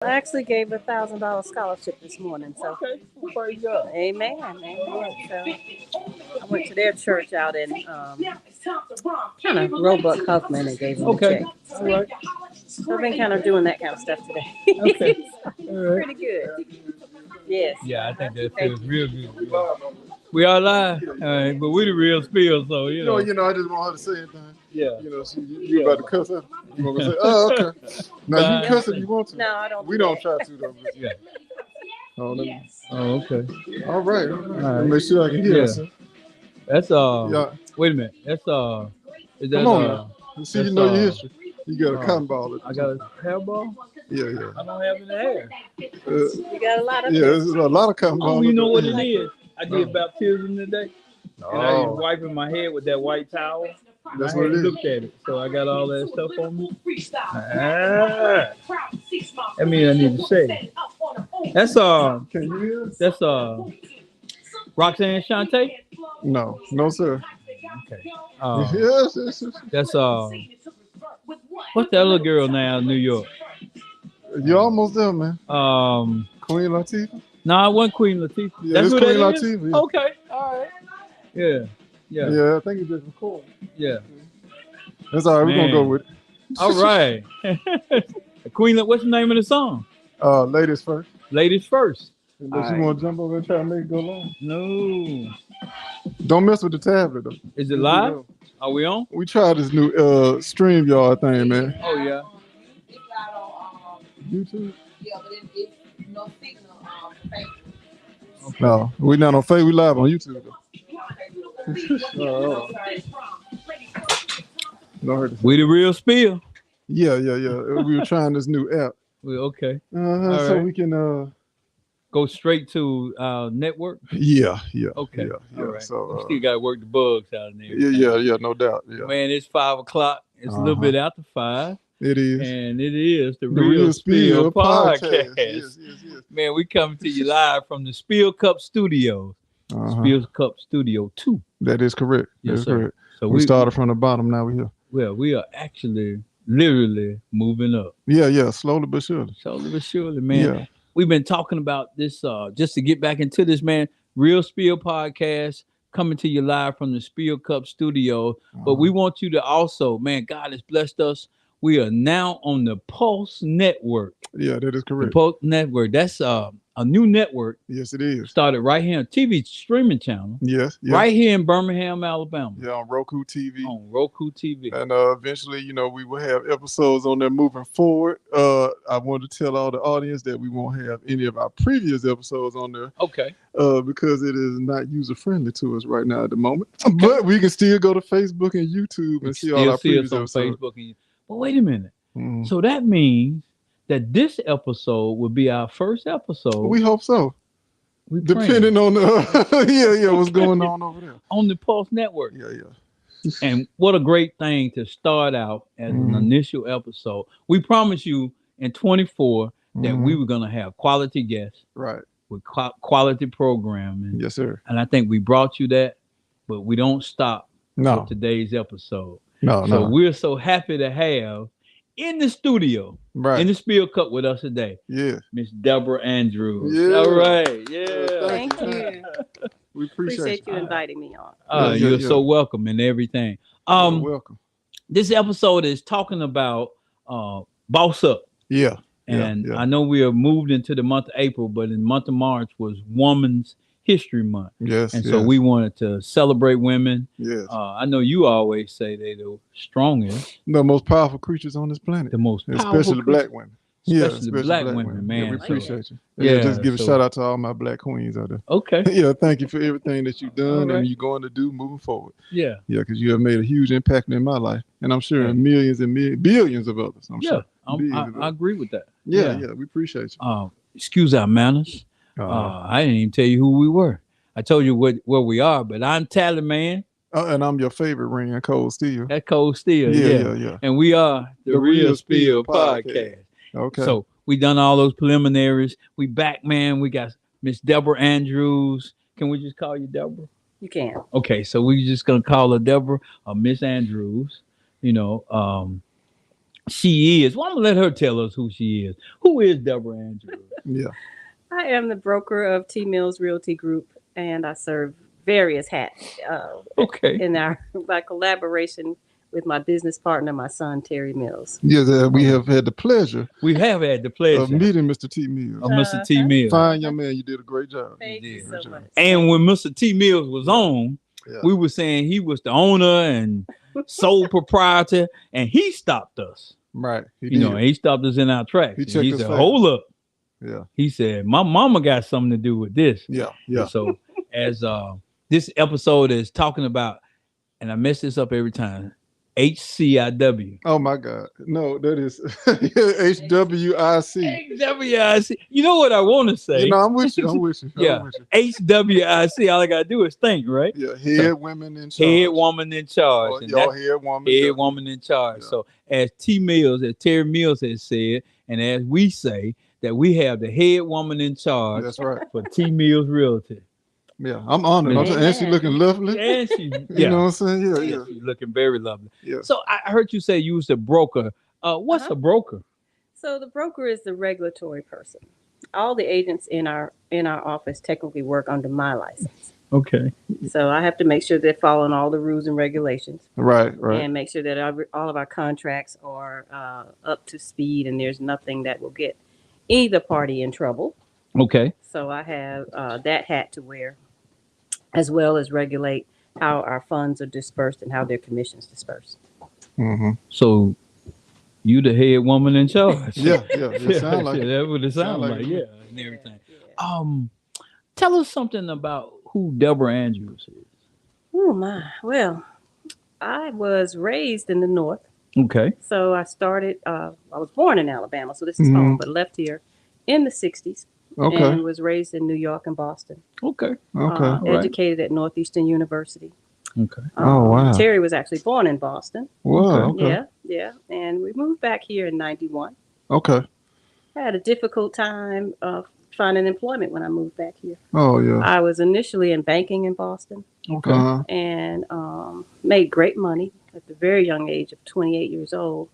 I actually gave $1,000 scholarship this morning. So, Okay, well, praise God. amen, amen. So, I went to their church out in kind of Roebuck Huffman and gave them a Okay, check. all right. So, I've been kind of doing that kind of stuff today. Okay, all right. Pretty good. Yes. Yeah, I think that Thank feels you. real good. We are live, all right, but we the real spill, so you know. I just want her to say anything. Yeah. You about to cuss her. You want to say, oh, okay. Now you Fine. can cuss if you want to. No, I don't. We do don't that. try to though. Yeah. Oh, let me- Oh, okay. all right. All right. All right. Make sure I can hear Yeah. us. That's Yeah. Wait a minute. That's Is that Come on now. See, you that's, know your history. You got a cotton ball. I got a hairball. Yeah. I don't have any hair. You got a lot of Yeah, there's a lot of cotton balls. Oh, you know what it is? I did baptism today, and I was Oh, wiping my head with that white towel. that's I what it hadn't is. looked at it, so I got all that stuff on me. That means I need to say. That's Can you hear us? That's Roxanne Shante. No, sir. Okay. Yes. That's what's that little girl now in New York? You're almost there, man. Queen Latifah. No, it wasn't Queen Latifah. Yeah, That's it's who Queen that is? Latifah. Yeah. Okay, all right. Yeah. Yeah, I think it's just recording. Yeah. That's all right. We're gonna go Man. with it. All right. Queen, what's the name of the song? Ladies first. Ladies first. Unless you want to jump over and try to make it go long. No. Don't mess with the tablet though. Is it live? Are we on? We tried this new StreamYard thing, man. Oh yeah. YouTube. Yeah, but it's no signal Facebook. No, we not on Facebook. We live on YouTube though. No, I heard this. We the real spill. Yeah. We were trying this new app. Well, okay. So right. we can Go straight to our network. Yeah. Okay. Yeah. All right. So We still got to work the bugs out in there. yeah, no doubt. Yeah. Man, it's 5:00. It's a little bit after 5. It is. And it is the The Real Spill podcast. Yes. Man, we coming to you live from the Spill Cup Studios. Spill Cup Studio 2. That is correct. Yes, That's sir. correct. So we started from the bottom. Now we're here. Well, we are actually literally moving up. Yeah. Slowly but surely. Slowly but surely, man. Yeah. We've been talking about this just to get back into this, man. Real Spill podcast coming to you live from the Spill Cup Studio. But we want you to also, man, God has blessed us. We are now on the Pulse Network. Yeah, that is correct. The Pulse Network. That's a new network. Yes, it is. Started right here on TV streaming channel. Yes. Right here in Birmingham, Alabama. Yeah, on Roku TV. On Roku TV. And eventually, we will have episodes on there moving forward. I want to tell all the audience that we won't have any of our previous episodes on there. Okay. Because it is not user friendly to us right now at the moment. Okay. But we can still go to Facebook and YouTube and see all our previous on episodes. Facebook and but wait a minute. So that means that this episode will be our first episode. We hope so. Depending on what's going on over there. On the Pulse Network. Yeah. And what a great thing to start out as an initial episode. We promised you in 24 that we were going to have quality guests. Right. With quality programming. Yes, sir. And I think we brought you that, but we don't stop with today's episode. So we're so happy to have in the studio, in the Spill Cup with us today. Yeah. Miss Deborah Andrews. Yeah. All right. Yeah. Thank you. We appreciate you inviting me on. You're so welcome and everything. You're welcome. This episode is talking about Boss Up. Yeah. And I know we are moved into the month of April, but in the month of March was Women's History Month. Yes. And so we wanted to celebrate women. Yes. I know you always say they're the strongest. The most powerful creatures on this planet. The most powerful especially black women. Especially black women, man. Yeah, we appreciate you. Yeah, just give a shout out to all my black queens out there. Okay. Yeah, thank you for everything that you've done and you're going to do moving forward. Yeah. Yeah, because you have made a huge impact in my life. And I'm sure in millions and billions of others. I'm sure. I agree with that. Yeah, we appreciate you. Excuse our manners. I didn't even tell you who we were. I told you where we are, but I'm Tally Man. And I'm your favorite ring, Cold Steel. That Cold Steel. Yeah. And we are the Real Spill podcast. Okay. So we done all those preliminaries. We back, man. We got Miss Deborah Andrews. Can we just call you Deborah? You can. Okay, so we just gonna call her Deborah or Miss Andrews. she is. Well, I'm gonna let her tell us who she is. Who is Deborah Andrews? Yeah. I am the broker of T Mills Realty Group, and I serve various hats Okay. in my collaboration with my business partner, my son Terry Mills. Yes, we have had the pleasure We have had the of pleasure meeting Mr. T. Mills. of Mr. T. Mills. Fine young man, you did a great job. Thank you did. so much. And when Mr. T. Mills was on, Yeah. we were saying he was the owner and sole proprietor, and he stopped us. Right. He You know, did. he stopped us in our tracks. He And checked he us said, fast. "Hold up." Yeah. He said, "My mama got something to do with this." Yeah. Yeah. And so as this episode is talking about, and I mess this up every time, HCIW. Oh my God. No, that is H.W.I.C. HWIC. You know what I want to say? You know, I'm with you. I'm with you. Yeah. I'm with you. HWIC. All I gotta do is think, right? Yeah. Head women in charge. Head woman in charge. Or, And y'all that's head woman. head yeah. woman in charge. Yeah. So as Terry Mills has said, and as we say, that we have the head woman in charge That's right. for T Mills Realty. Yeah. I'm honored. Amen. And she looking lovely. And she, You know what I'm saying? Yeah. yeah, Yeah. she's looking very lovely. Yeah. So I heard you say you was a broker. What's a broker? So the broker is the regulatory person. All the agents in our office technically work under my license. Okay. So I have to make sure they're following all the rules and regulations, Right. Right. and make sure that all of our contracts are up to speed, and there's nothing that will get either party in trouble. Okay. So I have that hat to wear, as well as regulate how our funds are dispersed and how their commissions dispersed. Mm-hmm. So you the head woman in charge. Yeah. Yeah. It sound like it. That's what it sounds like. it. Yeah, and everything. Tell us something about who Deborah Andrews is. Oh my! Well, I was raised in the North, Okay. so I started. I was born in Alabama, so this is Mhm. home, but left here in the '60s, Okay. and was raised in New York and Boston. Okay. Okay. right. Educated at Northeastern University. Okay. Oh, wow. Terry was actually born in Boston. Whoa. Okay. Yeah, and we moved back here in '91. Okay. I had a difficult time finding employment when I moved back here. Oh yeah. I was initially in banking in Boston Okay. Uh-huh. and made great money at the very young age of 28 years old.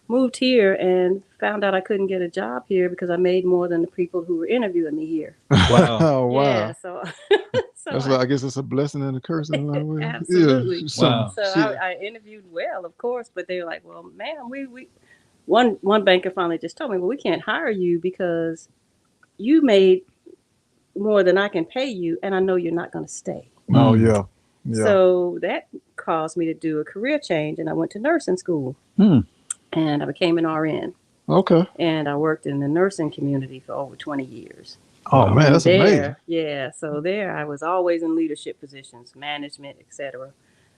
Moved here and found out I couldn't get a job here because I made more than the people who were interviewing me here. Wow. Oh wow. Yeah, so That's like, I guess it's a blessing and a curse in a lot of ways. Absolutely. Yeah. Wow. So I interviewed well, of course, but they were like, "Well, ma'am, we one banker finally just told me, well, we can't hire you because you made more than I can pay you, and I know you're not going to stay." Oh yeah. Yeah. So that caused me to do a career change, and I went to nursing school, and I became an RN, Okay. and I worked in the nursing community for over 20 years. Oh man, that's amazing. Yeah, so there I was always in leadership positions, management, etc.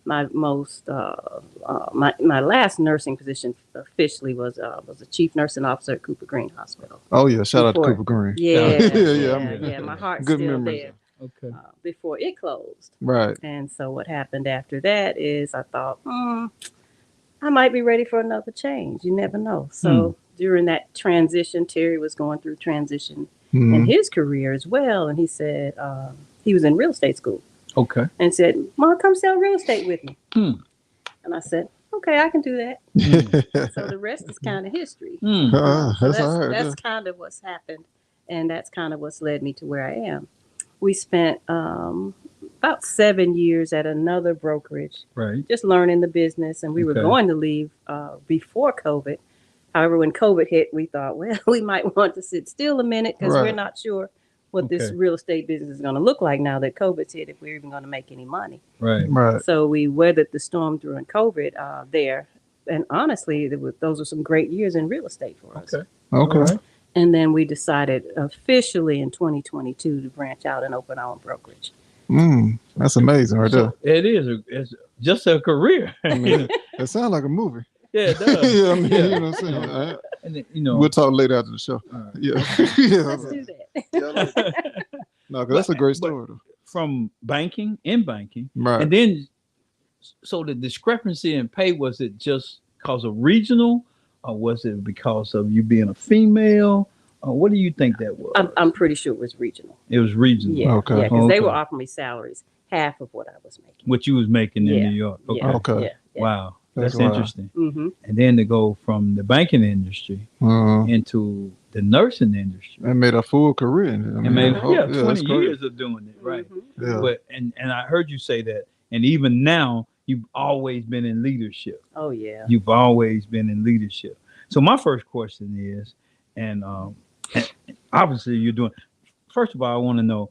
My most my last nursing position officially was a chief nursing officer at Cooper Green Hospital. Oh yeah, shout out to Before- Cooper Green. Yeah, Yeah, yeah. My heart's Good still memories. there. Okay. Before it closed. Right. And so what happened after that is I thought, I might be ready for another change. You never know. So during that transition, Terry was going through transition in his career as well. And he said, he was in real estate school. Okay. And said, Mom, come sell real estate with me. Hmm. And I said, okay, I can do that. So the rest is kind of history. So That's all right. that's kind of what's happened. And that's kind of what's led me to where I am. We spent about 7 years at another brokerage, Right. just learning the business. And we were Okay. going to leave before COVID. However, when COVID hit, we thought, well, we might want to sit still a minute because we're Right. not sure what this Okay. real estate business is going to look like now that COVID's hit, if we're even going to make any money. Right. Right. So we weathered the storm during COVID there. And honestly, those were some great years in real estate for us. Okay. Okay. All right. And then we decided officially in 2022 to branch out and open our own brokerage. That's amazing right there. So it is. It's just a career. I mean, it sounds like a movie. Yeah, it does. Yeah, I mean, Yeah. you know what I'm saying? All right. And then, you know. We'll talk later after the show. all right. Yeah. Yeah. Let's do that. Yeah, I like that. No, 'cause that's a great story though. From banking, Right. and then so the discrepancy in pay, was it just because of regional, or was it because of you being a female? What do you think that was? I'm pretty sure it was regional. It was regional. Yeah, Okay. yeah, because they were Okay. offering me salaries half of what I was making. What you was making in Yeah. New York. Okay. Yeah, Okay. yeah, yeah. Wow. That's right. interesting. Mm-hmm. And then to go from the banking industry into the nursing industry. And made a full career. And made 20 that's great. years of doing it, right? Mm-hmm. Yeah. But and I heard you say that, and even now you've always been in leadership. Oh yeah. You've always been in leadership. So my first question is, and obviously you're doing. First of all, I want to know: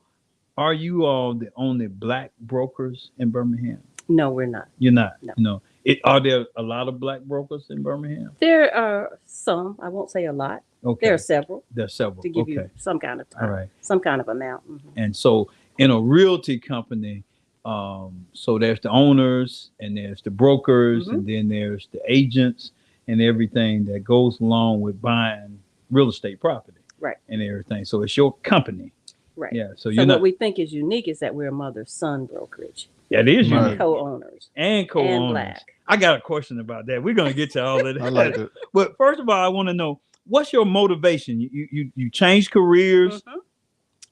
are you all the only black brokers in Birmingham? No, we're not. You're not. No. No. Are there a lot of black brokers in Birmingham? There are some. I won't say a lot. Okay. There are several. There's several. To give okay. you some kind of time, All right. some kind of amount. Mm-hmm. And so in a realty company, so there's the owners and there's the brokers and then there's the agents and everything that goes along with buying real estate property. Right. And everything. So it's your company. Right. Yeah. So what we think is unique is that we're a mother-son brokerage. That is Right. unique. Co-owners. And co-owners. And black. I got a question about that. We're gonna get to all of that. I like it. But first of all, I want to know, what's your motivation? You changed careers. Mm-hmm.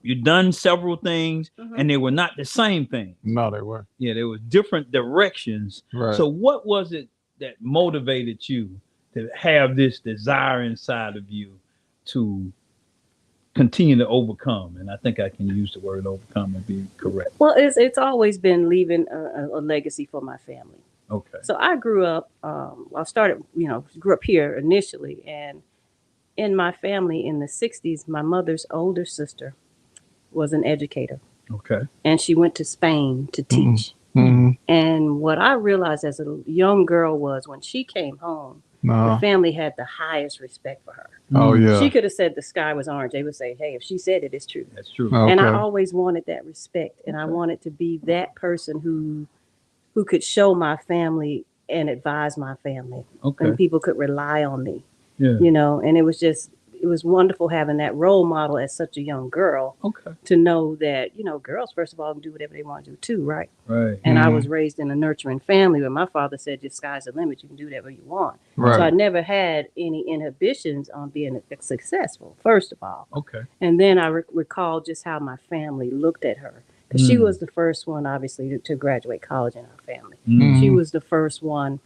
You've done several things, Mm-hmm. and they were not the same thing. No, they weren't. Yeah, there was different directions. Right. So what was it that motivated you to have this desire inside of you to continue to overcome? And I think I can use the word overcome and be correct. Well, it's always been leaving a legacy for my family. Okay. So I grew up, grew up here initially. And in my family in the 60s, my mother's older sister was an educator. Okay. And she went to Spain to teach. Mm-hmm. And what I realized as a young girl was when she came home, the family had the highest respect for her. Oh, yeah. She could have said the sky was orange. They would say, hey, if she said it, it's true. That's true. Okay. And I always wanted that respect. And I wanted to be that person who could show my family and advise my family. Okay. And people could rely on me. Yeah. And it was wonderful having that role model as such a young girl. Okay. To know that, girls, first of all, can do whatever they want to do too, right? Right. And I was raised in a nurturing family where my father said, the sky's the limit. You can do whatever you want. Right. So I never had any inhibitions on being successful, first of all. Okay. And then I recall just how my family looked at her. Because she was the first one, obviously, to graduate college in our family. Mm. She was the first one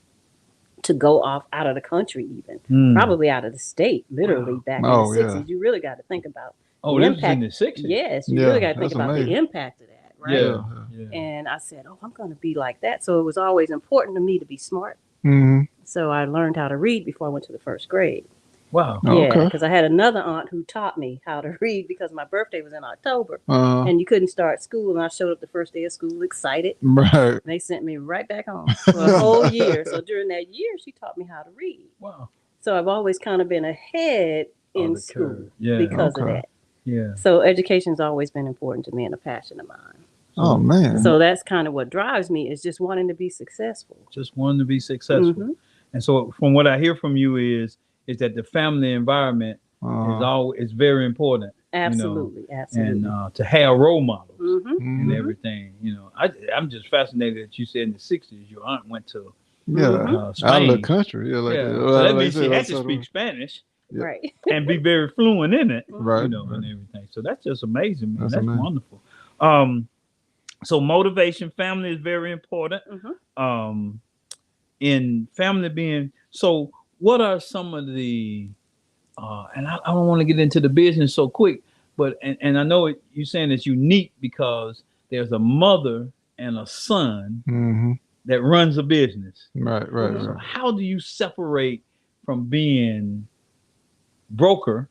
to go off out of the country even. Probably out of the state, literally back in the 60s. You really got to think about the impact. This was in the 60s? Yes, you really got to think about the impact of that, right? Yeah. And I said, I'm going to be like that. So it was always important to me to be smart. Mm-hmm. So I learned how to read before I went to the first grade. Wow. Yeah, because I had another aunt who taught me how to read because my birthday was in October. And you couldn't start school. And I showed up the first day of school excited. Right. And they sent me right back home for a whole year. So during that year, she taught me how to read. Wow. So I've always kind of been ahead in school because of that. Yeah. So education's always been important to me and a passion of mine. Oh, man. So that's kind of what drives me is just wanting to be successful. Just wanting to be successful. Mm-hmm. And so from what I hear from you is that the family environment is very important. Absolutely. Absolutely. And to have role models Mm-hmm. and everything. I'm just fascinated that you said in the 60s your aunt went to Spain. Out of the country. Yeah, so that means she had to speak Spanish. Yeah. Right. And be very fluent in it. Right. And everything. So that's just amazing, man. That's amazing. wonderful. So motivation, family is very important. Mm-hmm. In family being so, what are some of the and I don't want to get into the business so quick, but and I know you're saying it's unique because there's a mother and a son that runs a business. Right. So how do you separate from being broker,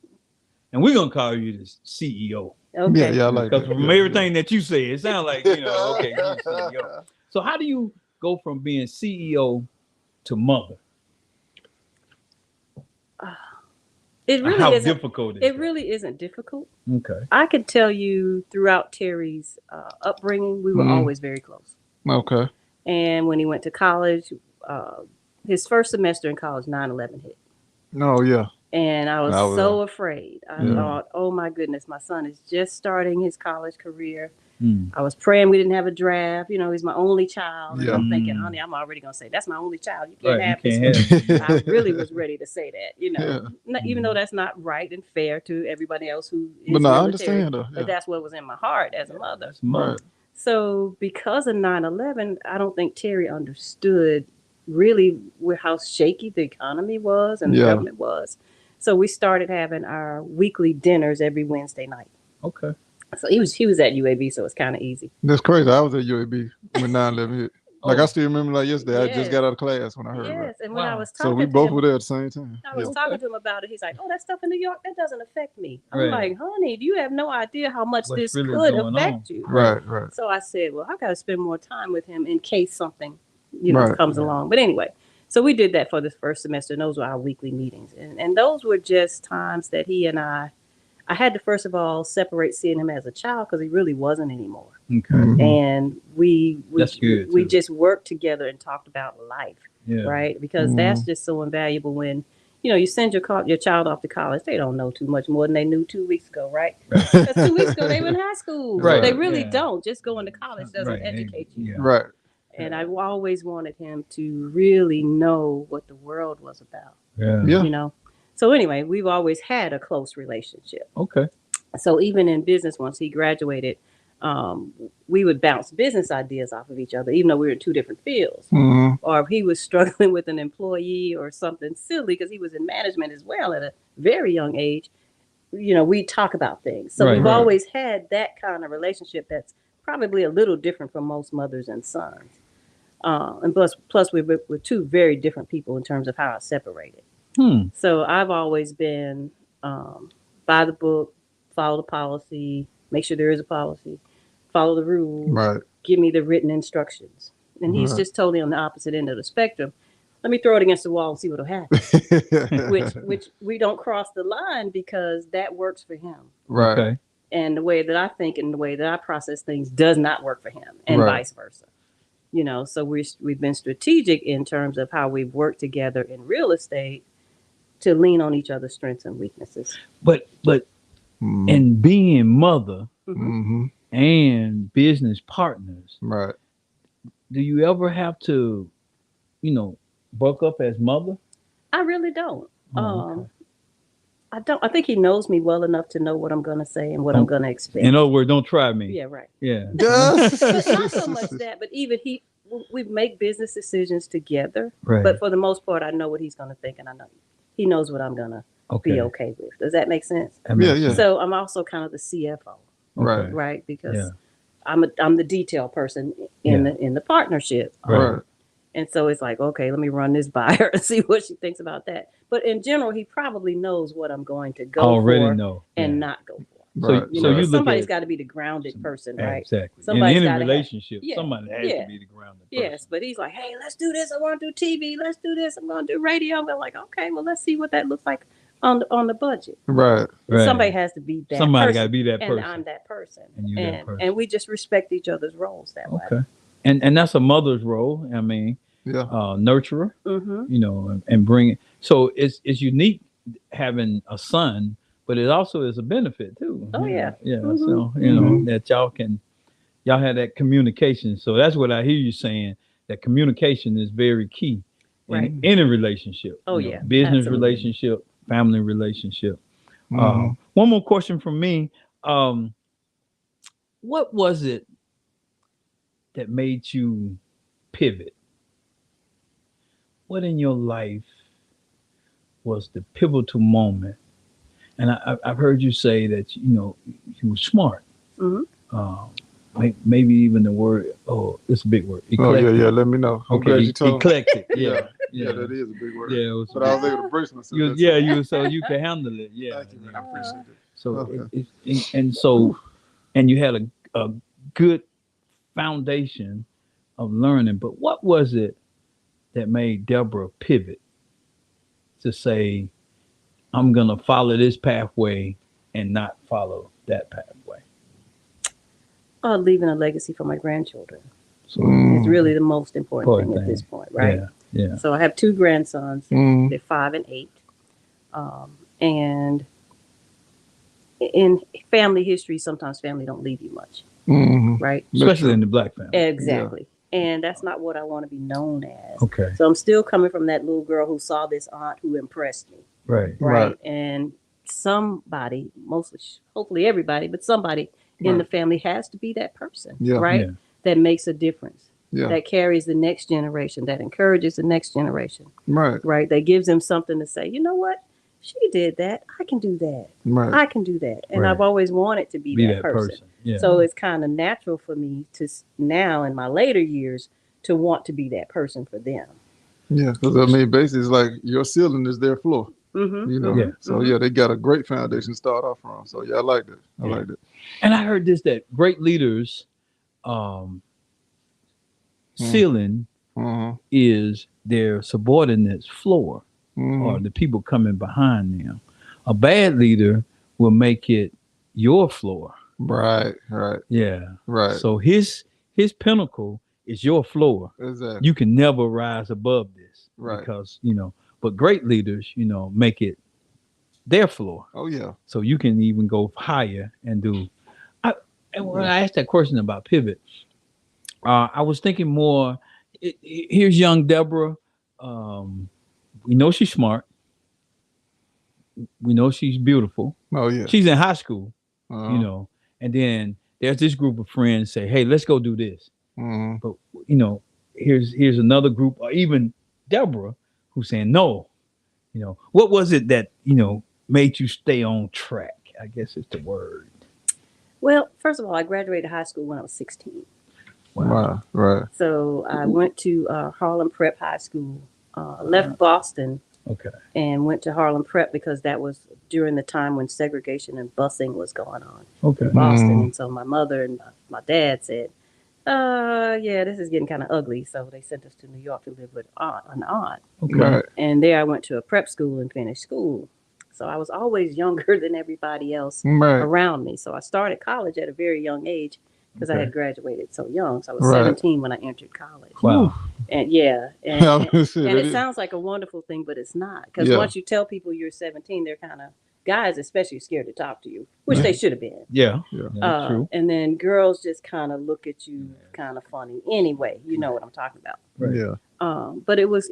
and we're gonna call you the CEO? Okay. Yeah, I like Because that. from everything that you say, it sounds like okay, you're CEO. So how do you go from being CEO to mother? It really how isn't. Difficult is It that? really isn't difficult. Okay. I could tell you throughout Terry's upbringing, we were always very close. Okay. And when he went to college, his first semester in college, 9/11 hit. Oh, yeah. And I was so afraid. I thought, oh my goodness, my son is just starting his college career. I was praying we didn't have a draft. He's my only child. And I'm thinking, honey, I'm already going to say, that's my only child. You can't have this. I really was ready to say that, even though that's not right and fair to everybody else who is But no, I military, understand though. but that's what was in my heart as a mother. Right. So because of 9/11, I don't think Terry understood really with how shaky the economy was and the Yeah. government was. So we started having our weekly dinners every Wednesday night. Okay. So he was at UAB, so it's kind of easy. That's crazy. I was at UAB when 9/11 hit. Like, I Oh. still remember like yesterday. I just Yes. got out of class when I heard about Yes, it. and when I Wow. was So talking we to both him, were there at the same time. I was Yeah. talking to him about it. He's like, "Oh, that stuff in New York, that doesn't affect me." I'm Right. like, "Honey, you have no idea how much What's this really could going affect you." Right, right. So I said, "Well, I got to spend more time with him in case something, Right. comes Yeah. along." But anyway, so we did that for this first semester, and those were our weekly meetings, and those were just times that he and I had to first of all separate seeing him as a child because he really wasn't anymore, Okay. Mhm. and we That's good, we too. just worked together and talked about life. Yeah. Right? Because Mhm. that's just so invaluable when, you send your child off to college. They don't know too much more than they knew 2 weeks ago, right? Because 2 weeks ago they were in high school. Right, So they really yeah. don't. Just going to college doesn't Right, educate you. yeah. Right. And I always wanted him to really know what the world was about, Yeah. Yeah. So anyway, we've always had a close relationship. Okay. So even in business, once he graduated, we would bounce business ideas off of each other, even though we were in two different fields. Mhm. Or if he was struggling with an employee or something silly, because he was in management as well at a very young age, we talk about things. So Right. we've Right. always had that kind of relationship that's probably a little different from most mothers and sons. And plus we're two very different people in terms of how I separated. So I've always been by the book, follow the policy, make sure there is a policy, follow the rules, Right. give me the written instructions. And he's Right. just totally on the opposite end of the spectrum. Let me throw it against the wall and see what'll happen. which we don't cross the line because that works for him. Right. Okay. And the way that I think and the way that I process things does not work for him, and Right. vice versa. So we've been strategic in terms of how we've worked together in real estate to lean on each other's strengths and weaknesses. But Mhm. in being mother Mhm. and business partners, Right. do you ever have to, buck up as mother? I really don't. Oh, okay. I don't. I think he knows me well enough to know what I'm going to say and what I'm going to expect. In other words, don't try me. Yeah, right. Yeah. But not so much that, but even we make business decisions together. Right. But for the most part, I know what he's going to think, and I know he knows what I'm going to be okay with. Does that make sense? That makes Yeah. sense. So I'm also kind of the CFO, Right. right? Because Yeah. I'm the detail person in the partnership. Right. And so it's like, okay, let me run this by her and see what she thinks about that. But in general, he probably knows what I'm going to go Already for know. and Yeah. not go for. Right. So you look somebody's at got to be the grounded person, right? exactly. Somebody's in any gotta have- relationship, yeah, somebody has yeah. to be the grounded person. Yes, but he's like, hey, let's do this. I want to do TV. Let's do this. I'm going to do radio. I'm like, okay, well, let's see what that looks like on the budget. Right. Right. Somebody has to be that Somebody person. got to be that person. And I'm that person. And you that person. And we just respect each other's roles that way. Okay. And that's a mother's role. I mean, Yeah. Nurturer, Mm-hmm. and bring it. So it's unique having a son, but it also is a benefit too. Oh, yeah. Yeah. Mhm. So, Mhm. that y'all have that communication. So that's what I hear you saying, that communication is very key Right. in any relationship. Oh, yeah. Business Absolutely. relationship, family relationship. Mhm. One more question from me. What was it that made you pivot? What in your life was the pivotal moment? And I've heard you say that you were smart. Mm-hmm. Maybe even the word. Oh, it's a big word. Oh, Eclectic. yeah. Let me know. I'm Okay, glad you told me. eclectic. Yeah, Yeah, that is a big word. Yeah, it was. But I was able to brace myself. You, That's yeah, all. you so you can handle it. Yeah. Thank you, man. I appreciate it. So Okay. and you had a good foundation of learning. But what was it that made Deborah pivot to say, I'm gonna follow this pathway and not follow that pathway? Leaving a legacy for my grandchildren. So It's really the most important thing at this point, right? Yeah. So I have two grandsons. Mhm. They're 5 and 8. And in family history, sometimes family don't leave you much, Mhm. right? Especially in the black family. Exactly. And that's not what I want to be known as. Okay. So I'm still coming from that little girl who saw this aunt who impressed me, Right. right? And somebody, mostly, hopefully everybody, but somebody in the family has to be that person, Yeah. right? Yeah. That makes a difference. that carries the next generation, that encourages the next generation. Right. Right. That gives them something to say, you know what? She did that. I can do that. Right. I can do that. And Right. I've always wanted to be that person. Yeah. So it's kind of natural for me to now in my later years to want to be that person for them. Yeah, because I mean, basically, it's like your ceiling is their floor. Mm-hmm. You know, Yeah. so yeah, they got a great foundation to start off from. So yeah, I like that. I like that. And I heard this that great leaders, ceiling is their subordinates' floor, or the people coming behind them. A bad leader will make it your floor. Right. Right. Yeah. Right. So his pinnacle is your floor. Exactly. You can never rise above this. Right. Because, but great leaders, make it their floor. Oh yeah. So you can even go higher and do. And when I asked that question about pivot, I was thinking more. Here's young Deborah. We know she's smart. We know she's beautiful. Oh yeah. She's in high school, and then there's this group of friends say, "Hey, let's go do this." But here's another group, or even Deborah, who's saying, "No." What was it that made you stay on track? I guess it's the word. Well, first of all, I graduated high school when I was 16. Wow. Right. So I went to Harlem Prep High School, left Boston, and went to Harlem Prep because that was during the time when segregation and busing was going on in Boston. And so my mother and my dad said, this is getting kind of ugly. So they sent us to New York to live with an aunt. Right. And there I went to a prep school and finished school. So I was always younger than everybody else around me. So I started college at a very young age because I had graduated so young. So I was 17 when I entered college. Wow. And and it sounds like a wonderful thing, but it's not. Because once you tell people you're 17, they're kind of, guys especially, scared to talk to you, which they should have been. Yeah. That's true. And then girls just kind of look at you kind of funny. Anyway, you know what I'm talking about. Right. Yeah. But it was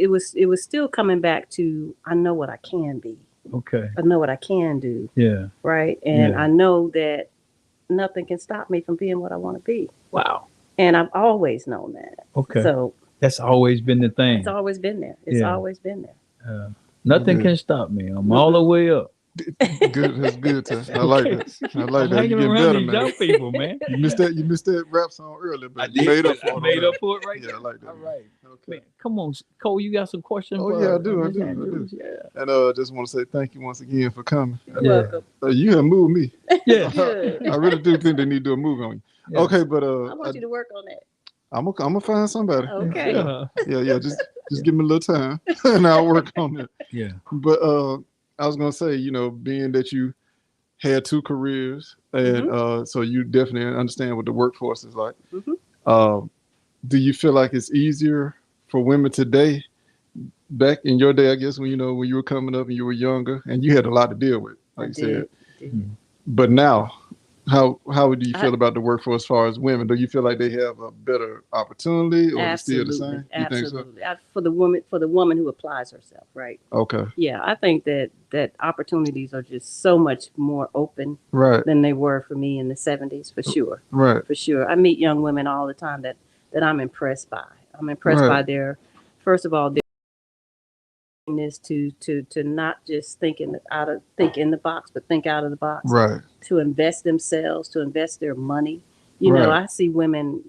still coming back to, I know what I can be. Okay. I know what I can do. Yeah. Right. And I know that nothing can stop me from being what I want to be. Wow. And I've always known that. Okay. So that's always been the thing. It's always been there. It's always been there. Nothing can stop me. I'm all the way up. Good. That's good. I like that. I like that. You get better, man. Young people, man. You missed that rap song earlier, but you made up for it. Made up for it right Yeah, there. I like that. All right. Okay. Man, come on, Cole. You got some questions? Oh yeah, I do. Yeah. And just want to say thank you once again for coming. You're welcome. You have moved me. Yeah. Good. I really do think they need to do a move on you. Yeah. Okay, but I want you to work on that. I'm gonna find somebody. Okay. Yeah. Just give me a little time, and I'll work on it. Yeah. But I was gonna say, being that you had two careers, and so you definitely understand what the workforce is like. Do you feel like it's easier for women today, back in your day, I guess, when you were coming up and you were younger, and you had a lot to deal with, like you said. But now, how do you feel about the workforce as far as women? Do you feel like they have a better opportunity, or is it still the same? You think so? For the woman who applies herself, right? Okay. Yeah, I think that opportunities are just so much more open than they were for me in the 70s, for sure. Right. For sure. I meet young women all the time that I'm impressed by. I'm impressed by their, first of all, their willingness to not just think in the box, but think out of the box. Right. To invest themselves, to invest their money. I see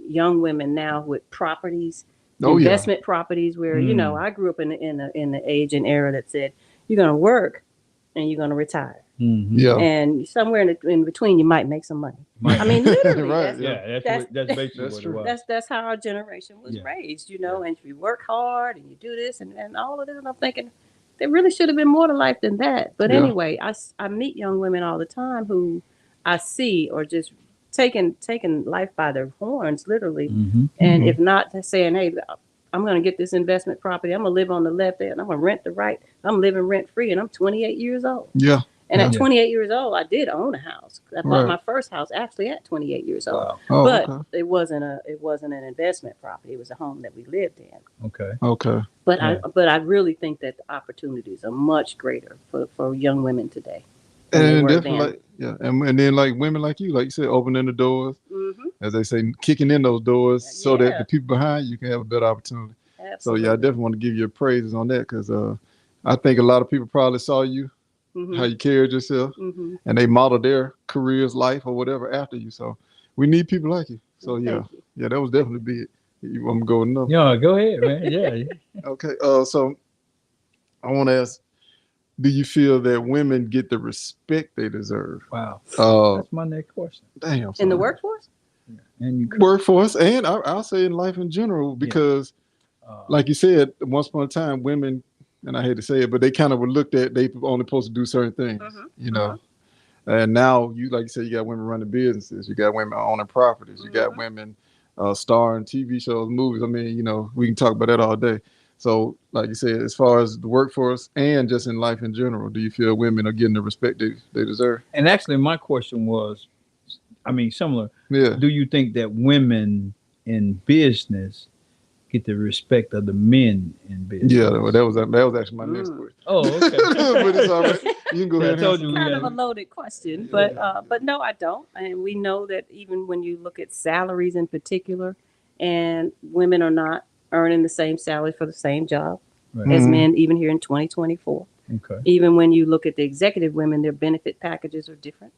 young women now with properties, investment properties where, I grew up in the age and era that said, you're going to work and you're going to retire. Mm-hmm. Yeah. And somewhere in between, you might make some money. I mean, literally. That's basically what it was. That's how our generation was raised, and if you work hard and you do this and all of this, and I'm thinking, there really should have been more to life than that. But anyway, I meet young women all the time who I see are just taking life by their horns, literally. Mm-hmm. And if not, they're saying, hey, I'm going to get this investment property. I'm going to live on the left end. I'm going to rent the right. I'm living rent free, and I'm 28 years old. Yeah. And at 28 years old, I did own a house. I bought my first house actually at 28 years old. Wow. Oh, but it wasn't an investment property. It was a home that we lived in. Okay. But I really think that the opportunities are much greater for young women today. And definitely, and then like women like you said, opening the doors, as they say, kicking in those doors so that Yeah. the people behind you can have a better opportunity. Absolutely. So yeah, I definitely want to give you praises on that because I think a lot of people probably saw you, how you carried yourself, and they modeled their careers, life, or whatever after you. So we need people like you. So Thank you. yeah, that was definitely big. I'm gonna go enough. Yeah, go ahead, man. Yeah. Okay. So I want to ask, do you feel that women get the respect they deserve? Wow. Uh, That's my next question. damn. In the son. workforce? Yeah. And you Workforce, and I'll say in life in general, because like you said, once upon a time, women, and I hate to say it, but they kind of were looked at, they only supposed to do certain things, you know. And now, like you said, you got women running businesses, you got women owning properties, you got women starring TV shows, movies. I mean, you know, we can talk about that all day. So, like you said, as far as the workforce and just in life in general, do you feel women are getting the respect they deserve? And actually, my question was, I mean, similar. Yeah. Do you think that women in business get the respect of the men in business? Yeah, well, that was actually my next question. Oh, okay. But it's all right. You can go ahead. I told and you. Kind of a loaded question, but no, I don't. And we know that even when you look at salaries in particular, and women are not earning the same salary for the same job as men, even here in 2024. Okay. Even when you look at the executive women, their benefit packages are different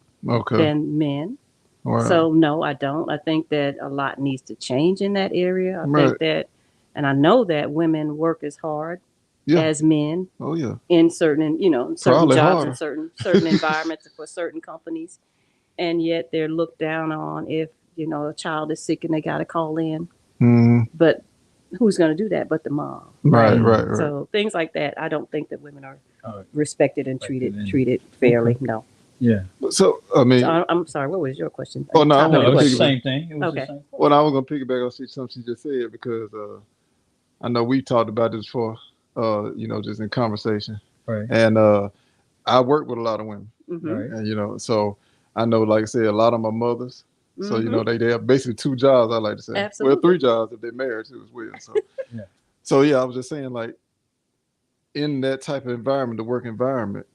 than men. Wow. So no, I don't. I think that a lot needs to change in that area. I Right. think that, and I know that women work as hard as men Oh yeah. in certain, certain Probably jobs harder. and certain environments for certain companies, and yet they're looked down on if a child is sick and they got to call in. But who's going to do that but the mom? Right. So things like that, I don't think that women are respected and treated Respected fairly. Okay. No. Yeah. So I mean, I'm sorry. What was your question? Oh, no, I Top wanna of No, the it was the question. same thing. It was Okay. the same. well, I was gonna piggyback on something she just said because I know we talked about this before, just in conversation, Right. and I work with a lot of women, Right. and so I know, like I said, a lot of my mothers. So they have basically two jobs. I like to say, Absolutely. well, three jobs if they're married too as well. So Yeah. So I was just saying, like, in that type of environment, the work environment,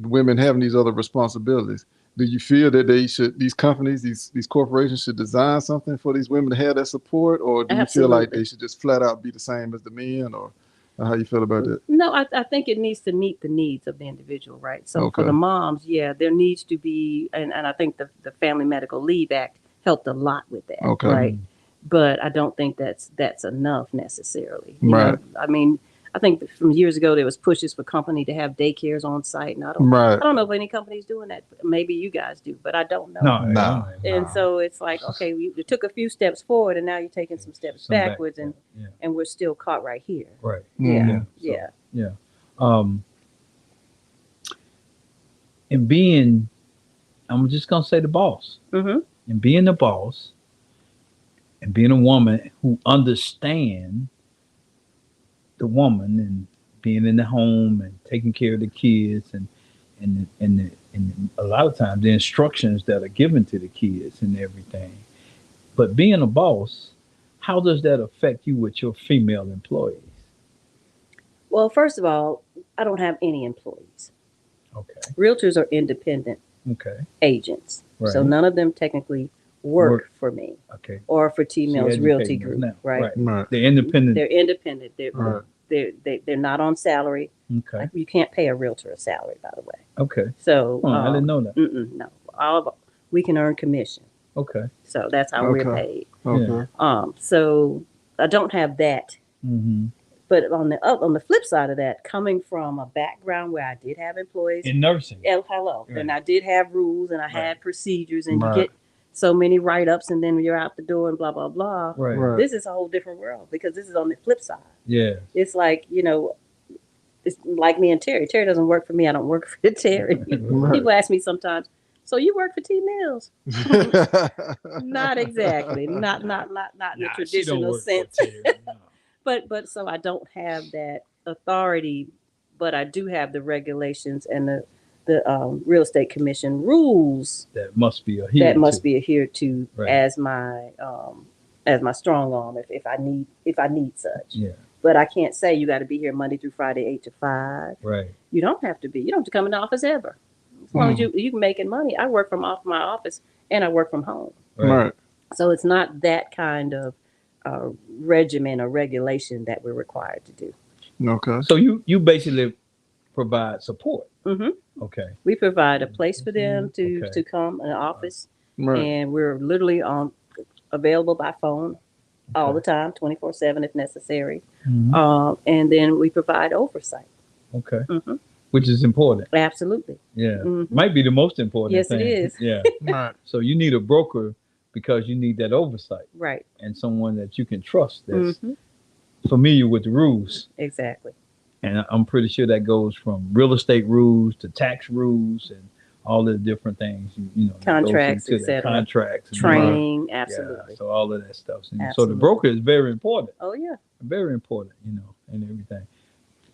women having these other responsibilities. Do you feel that these companies, these corporations should design something for these women to have that support, or do you feel like they should just flat out be the same as the men, or how you feel about that? No, I think it needs to meet the needs of the individual, right? So for the moms, there needs to be, and I think the Family Medical Leave Act helped a lot with that, right? But I don't think that's enough necessarily. You know? I mean, I think from years ago there was pushes for company to have daycares on site, and I don't know if any company's doing that. Maybe you guys do, but I don't know. No. And so it's like, okay, we took a few steps forward, and now you're taking some steps backwards, and we're still caught right here. Right. Yeah. And being, I'm just gonna say the boss. And being the boss, and being a woman who understands the woman and being in the home and taking care of the kids and a lot of times the instructions that are given to the kids and everything. But being a boss, how does that affect you with your female employees? Well, first of all, I don't have any employees. Okay. Realtors are independent agents. Right. So none of them technically work for me. Okay. Or for T-Mills Realty Group. Now. Right. They're independent. They're independent. They're not on salary. Okay. You can't pay a realtor a salary, by the way. Okay. So I didn't know that. No. We can earn commission. Okay. So that's how we're paid. Okay. So I don't have that. But on the flip side of that, coming from a background where I did have employees in nursing, and I did have rules and I had procedures, and you get so many write-ups, and then you're out the door and blah blah blah. Right. This is a whole different world because this is on the flip side. Yeah. It's like it's like me and Terry. Terry doesn't work for me. I don't work for Terry. People ask me sometimes, so you work for T-Mills? Not exactly. Not in the traditional sense. But so I don't have that authority, but I do have the regulations and the real estate commission rules that must be adhered to as my strong arm if I need such. Yeah. But I can't say you got to be here Monday through Friday 8 to 5. Right. You don't have to be. You don't have to come in the office ever. As long as you making money. I work from off my office and I work from home. Right. So it's not that kind of regimen or regulation that we're required to do. Okay. So you basically provide support. Hmm Okay. We provide a place for them Okay. to come, an office, Right. and we're literally available by phone all Okay. the time, 24/7 if necessary. Mhm. And then we provide oversight. Okay. Hmm Which is important. Absolutely. Yeah. Hmm Might be the most important Yes, thing. it is. Yeah. Right. So you need a broker because you need that oversight Right. and someone that you can trust that's hmm familiar with the rules. Exactly. And I'm pretty sure that goes from real estate rules to tax rules and all the different things, that Contracts, goes into that etc. contracts. And Training. yeah. Absolutely. So all of that stuff. So the Absolutely. broker is very important. Oh yeah. Very important, and everything.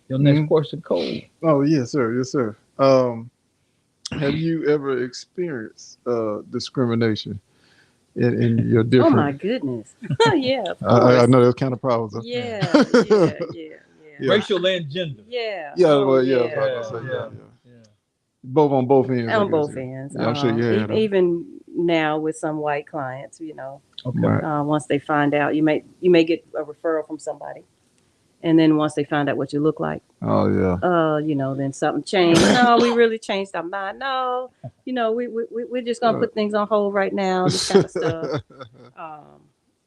Your next question, Cole. Oh yes, sir. Yes, sir. Have you ever experienced discrimination in your Oh my different? goodness. Yeah, of I course. know there's kind of problems. Huh? Yeah, yeah. Yeah. Racial and gender. Yeah. Yeah. Oh, Well, yeah. I yeah. was about to say, Oh, yeah. Both on both ends. I on guess, both yeah. ends. Yeah, I'm sure you had. Even now with some white clients, Okay. Right. once they find out, you may get a referral from somebody, and then once they find out what you look like, Oh yeah. then something changed. No, we really changed our mind. No, we're just gonna put things on hold right now. This kind of stuff.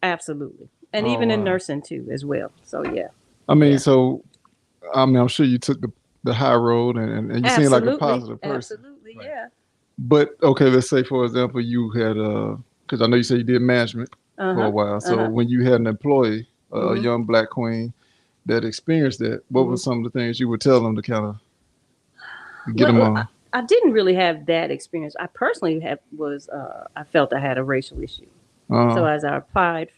Absolutely, and Oh even in wow. nursing too, as well. So yeah. I mean, Yeah. so I'm sure you took the high road, and you seem like a positive person. Absolutely, Right. yeah. But okay, let's say for example, you had because I know you said you did management for a while. So when you had an employee, a Mhm. young black queen that experienced that, what were some of the things you would tell them to kind of get them Well, on? I didn't really have that experience. I personally I felt I had a racial issue. So as I applied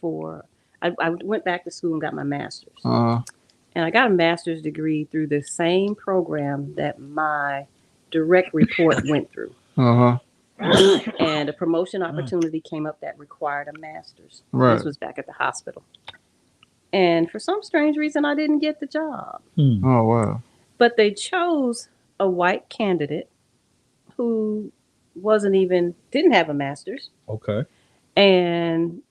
I went back to school and got my master's. And I got a master's degree through the same program that my direct report went through. And a promotion opportunity came up that required a master's. Right. This was back at the hospital. And for some strange reason, I didn't get the job. Oh wow. But they chose a white candidate who didn't have a master's, Okay. and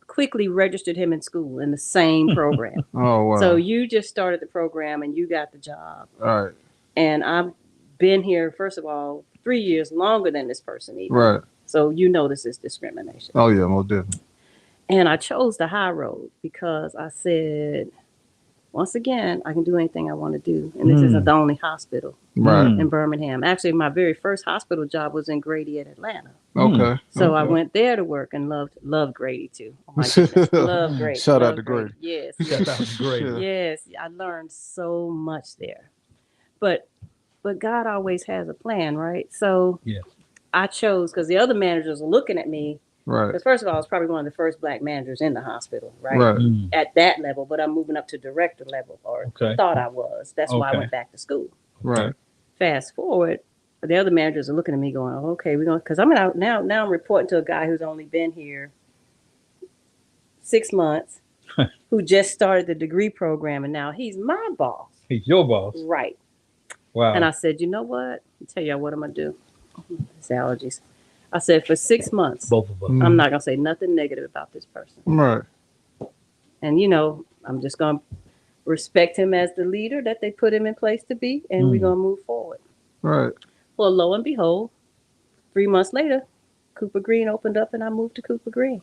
quickly registered him in school in the same program. Oh wow. So you just started the program and you got the job. All right. And I've been here, first of all, 3 years longer than this person even. Right. So this is discrimination. Oh yeah, most definitely. And I chose the high road because I said, once again, I can do anything I want to do. And this isn't the only hospital Right. in Birmingham. Actually, my very first hospital job was in Grady in Atlanta. Okay. So I went there to work and loved Grady too. Oh my goodness, love Grady. Shout out love to Grady. Yes, Shout out to Grady. yes. I learned so much there. But God always has a plan, right? So Yes. I chose because the other managers were looking at me. Right. Because first of all, I was probably one of the first black managers in the hospital, right? Right. At that level, but I'm moving up to director level, or Okay. thought I was. That's why I Okay. went back to school. Right. Fast forward, the other managers are looking at me going, oh, okay, we're going, because I'm out now I'm reporting to a guy who's only been here 6 months, who just started the degree program, and now he's my boss. He's your boss. Right. Wow. And I said, you know what? I'll tell y'all what I'm going to do. It's allergies. I said, for 6 months, Both of us. I'm not going to say nothing negative about this person. Right. And, I'm just going to respect him as the leader that they put him in place to be, and we're going to move forward. Right. Well, lo and behold, 3 months later, Cooper Green opened up, and I moved to Cooper Green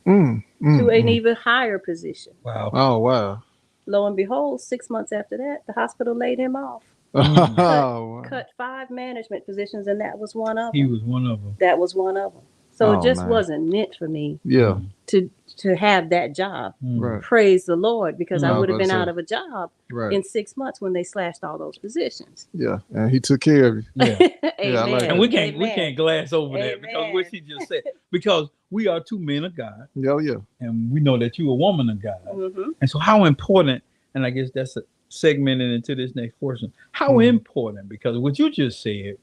to an even higher position. Wow. Oh wow. Lo and behold, 6 months after that, the hospital laid him off. Cut 5 management positions, and that was one of them. He was one of them. That was one of them. So it just man. wasn't meant for me Yeah. to have that job. Right. Praise the Lord, because I No, would have but been so- out of a job Right. in 6 months when they slashed all those positions. Yeah. And he took care of you. Yeah. Amen. I like that. And we can't glass over that because Amen. what she just said. Because we are 2 men of God, Yeah. Yeah. and we know that you're a woman of God. Mm-hmm. And so, how important? And I guess that's a segmented into this next portion. How important? Because what you just said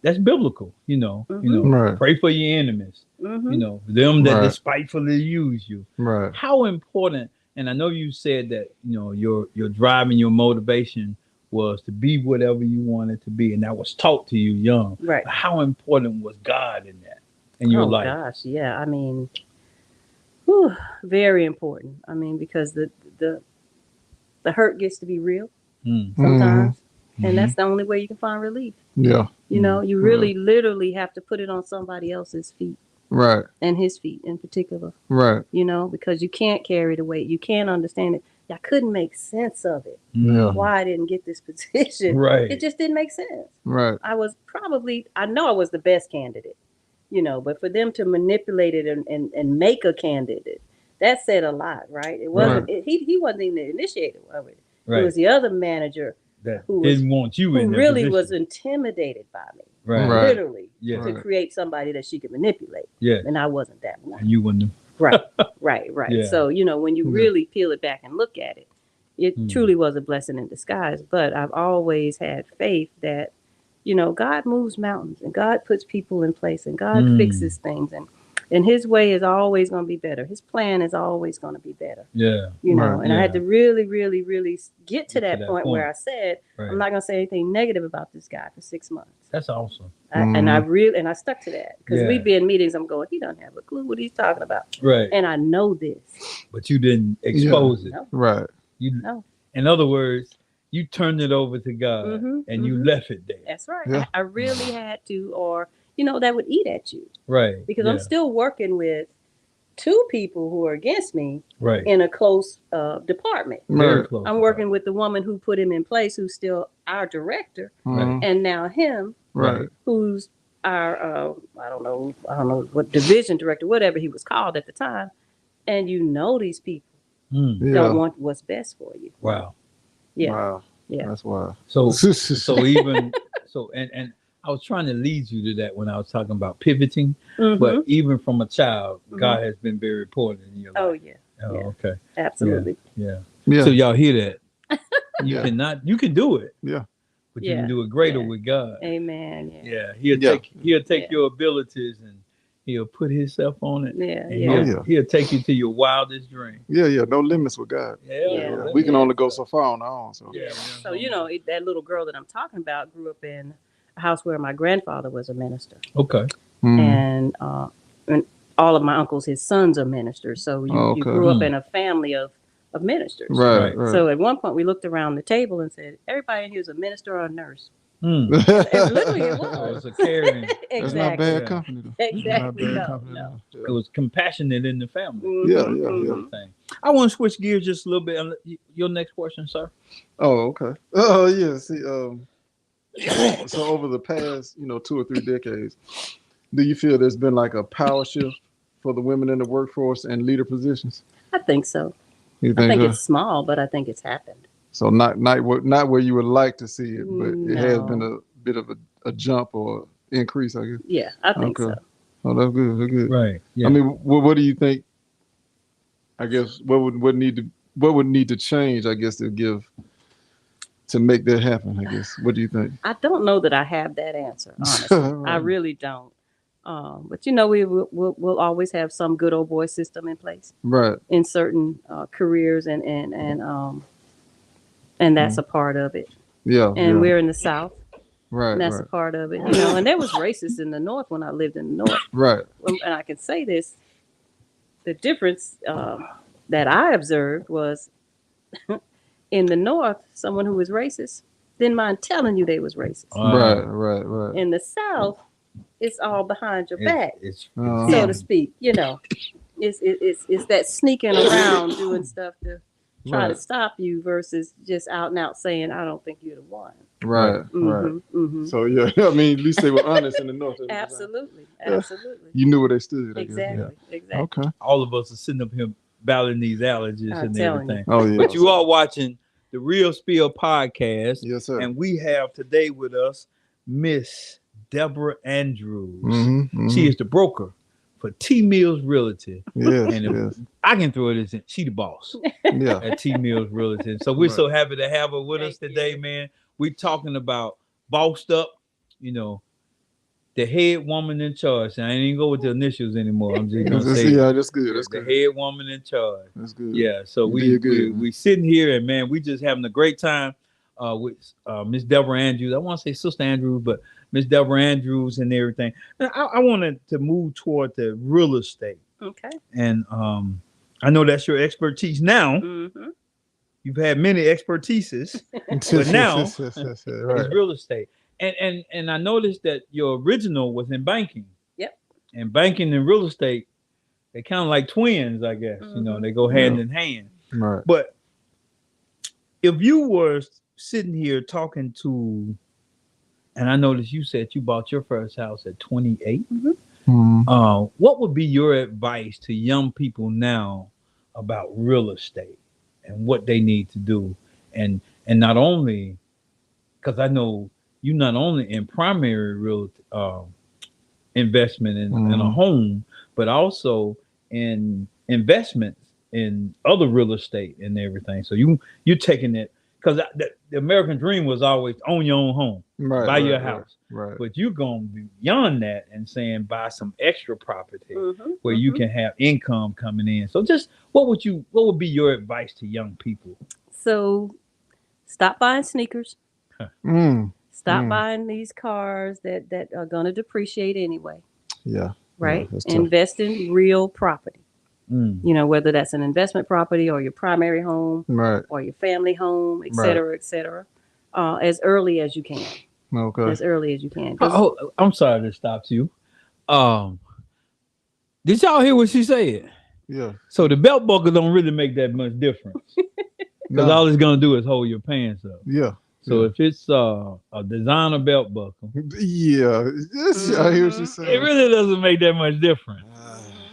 that's biblical. Right. Pray for your enemies. Mm-hmm. Them that Right. despitefully use you. Right. How important? And I know you said that your drive and your motivation was to be whatever you wanted to be, and that was taught to you young. Right. How important was God in that in your life? Gosh, yeah. I mean, Whew, very important. I mean, because the hurt gets to be real sometimes, and that's the only way you can find relief. Yeah. You know, you really literally have to put it on somebody else's feet. Right. And his feet in particular. Right. You know, because you can't carry the weight. You can't understand it. I couldn't make sense of it. Yeah. Why I didn't get this position. Right. It just didn't make sense. Right. I know I was the best candidate, you know, but for them to manipulate it and make a candidate, that said a lot, right? It wasn't, he wasn't even the initiator of it. Right. It was the other manager that didn't want you in who that really position. Was intimidated by me. Right. Literally. Yeah. To create somebody that she could manipulate. Yeah. And I wasn't that one. And you wouldn't. Right. Yeah. So, you know, when you really peel it back and look at it, it truly was a blessing in disguise. But I've always had faith that, you know, God moves mountains and God puts people in place and God fixes things and his way is always going to be better. His plan is always going to be better. Yeah. You know, and I had to really, really, really get to that point where I said, I'm not going to say anything negative about this guy for 6 months. That's awesome. And I stuck to that because we'd be in meetings. I'm going, he doesn't have a clue what he's talking about. Right. And I know this. But you didn't expose it. No. Right. No. In other words, you turned it over to God and you left it there. That's right. Yeah. I really had to, or, you know, that would eat at you. Right. Because I'm still working with 2 people who are against me in a close department. Very close. I'm working with the woman who put him in place, who's still our director, and now him, who's our I don't know what division director, whatever he was called at the time. And you know these people don't want what's best for you. Wow. Yeah. Wow. Yeah. That's wild. So even and I was trying to lead you to that when I was talking about pivoting, but even from a child, God has been very important in your life. Oh yeah. Oh, okay. Absolutely. Yeah. Yeah. So y'all hear that? You can do it. Yeah. But you can do it greater with God. Amen. Yeah. He'll take your abilities and he'll put himself on it. Yeah. He'll take you to your wildest dream. Yeah. No limits with God. Yeah. We can only go so far on our own. So. Yeah. So, you know, that little girl that I'm talking about grew up in a house where my grandfather was a minister. Okay. And all of my uncles, his sons are ministers. So you grew up in a family of ministers. Right. So at one point we looked around the table and said, everybody in here is a minister or a nurse. Literally it It was. was a caring. Exactly. That's not bad company though. Exactly. Not bad No. company, No. though. It was compassionate in the family. Yeah. Thing. I want to switch gears just a little bit. Your next question, sir. Oh, okay. Oh, yeah. See, so over the past, 2 or 3 decades, do you feel there's been like a power shift for the women in the workforce and leader positions? I think so. You I think so? it's small, but I think it's happened. So not where you would like to see it, but it has been a bit of a jump or increase, I guess. Yeah, I think so. Oh, that's good. That's good. Right. Yeah. I mean, what do you think? I guess what would need to change? I guess to make that happen. I guess. What do you think? I don't know that I have that answer. Honestly, I really don't. But we'll always have some good old boy system in place, right? In certain careers, and that's a part of it. Yeah. And we're in the South. Right. And that's a part of it, and there was racists in the North when I lived in the North. Right. And I can say this, the difference that I observed was in the North, someone who was racist didn't mind telling you they was racist. Right. In the South, it's all behind your back, so to speak. It's that sneaking around doing stuff to try to stop you versus just out and out saying, I don't think you're the one. Right. So I mean, at least they were honest in the North. Absolutely. You knew where they stood. Exactly. Okay. all of us are sitting up here battling these allergies and everything. Oh yeah. But you are watching the Real Spill podcast. Yes, sir. And we have today with us Miss Deborah Andrews. Mm-hmm. She is the broker for T Mills Realty. Yes, and I can throw it as in, she the boss at T Mills Realty. So we're so happy to have her with us today, man. We're talking about bossed up, the head woman in charge. I ain't even go with the initials anymore. I'm just gonna say, that's good. That's the good. head woman in charge. That's good. Yeah. So we sitting here and man, we just having a great time with Miss Deborah Andrews. I want to say Sister Andrews, but Miss Deborah Andrews and everything. I wanted to move toward the real estate. Okay. And I know that's your expertise now. Mm-hmm. You've had many expertises, but now it's right. real estate. And I noticed that your original was in banking. Yep. And banking and real estate, they kind of like twins, I guess. You know, they go hand in hand. Right. But if you were sitting here talking to, and I noticed you said you bought your first house at 28. What would be your advice to young people now about real estate and what they need to do? And not only, because I know you not only in primary real investment in a home, but also in investments in other real estate and everything. So you're taking it, because the American dream was always own your own home, buy your house. Right. But you're going beyond that and saying buy some extra property where you can have income coming in. So just what would be your advice to young people? So stop buying sneakers. Mm. Stop buying these cars that are going to depreciate anyway. Yeah. Right. Yeah, invest in real property. Mm. You know, whether that's an investment property or your primary home, right. or your family home, et cetera, as early as you can. Okay. As early as you can. Oh, I'm sorry to stop you. Did y'all hear what she said? Yeah. So the belt buckle don't really make that much difference, because all it's gonna do is hold your pants up. Yeah. So if it's a designer belt buckle, yeah, yes, I hear what you're saying. it really doesn't make that much difference.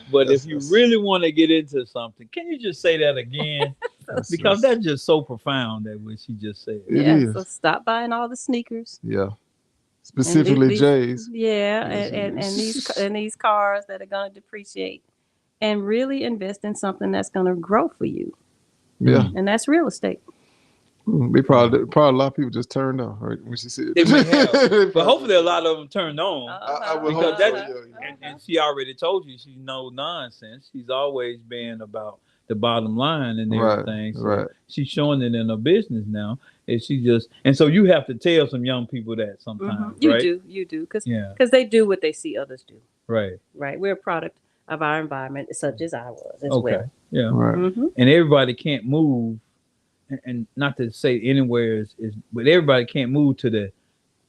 But if you really want to get into something, can you just say that again? Because that's just so profound, that what she just said. It yeah, is. so stop buying all the sneakers. Yeah. Specifically J's. Yeah, and these cars that are going to depreciate, and really invest in something that's going to grow for you. Yeah. And that's real estate. They probably a lot of people just turned on right, when she said. They may have, but hopefully a lot of them turned on. I would Because hope that's, so, yeah. and she already told you she's no nonsense. She's always been about the bottom line and everything. So she's showing it in her business now. And she just, and so you have to tell some young people that sometimes, right? You do, because they do what they see others do. Right. We're a product of our environment, such as I was as well. Yeah. Right. And everybody can't move. And not to say anywhere is, but everybody can't move to the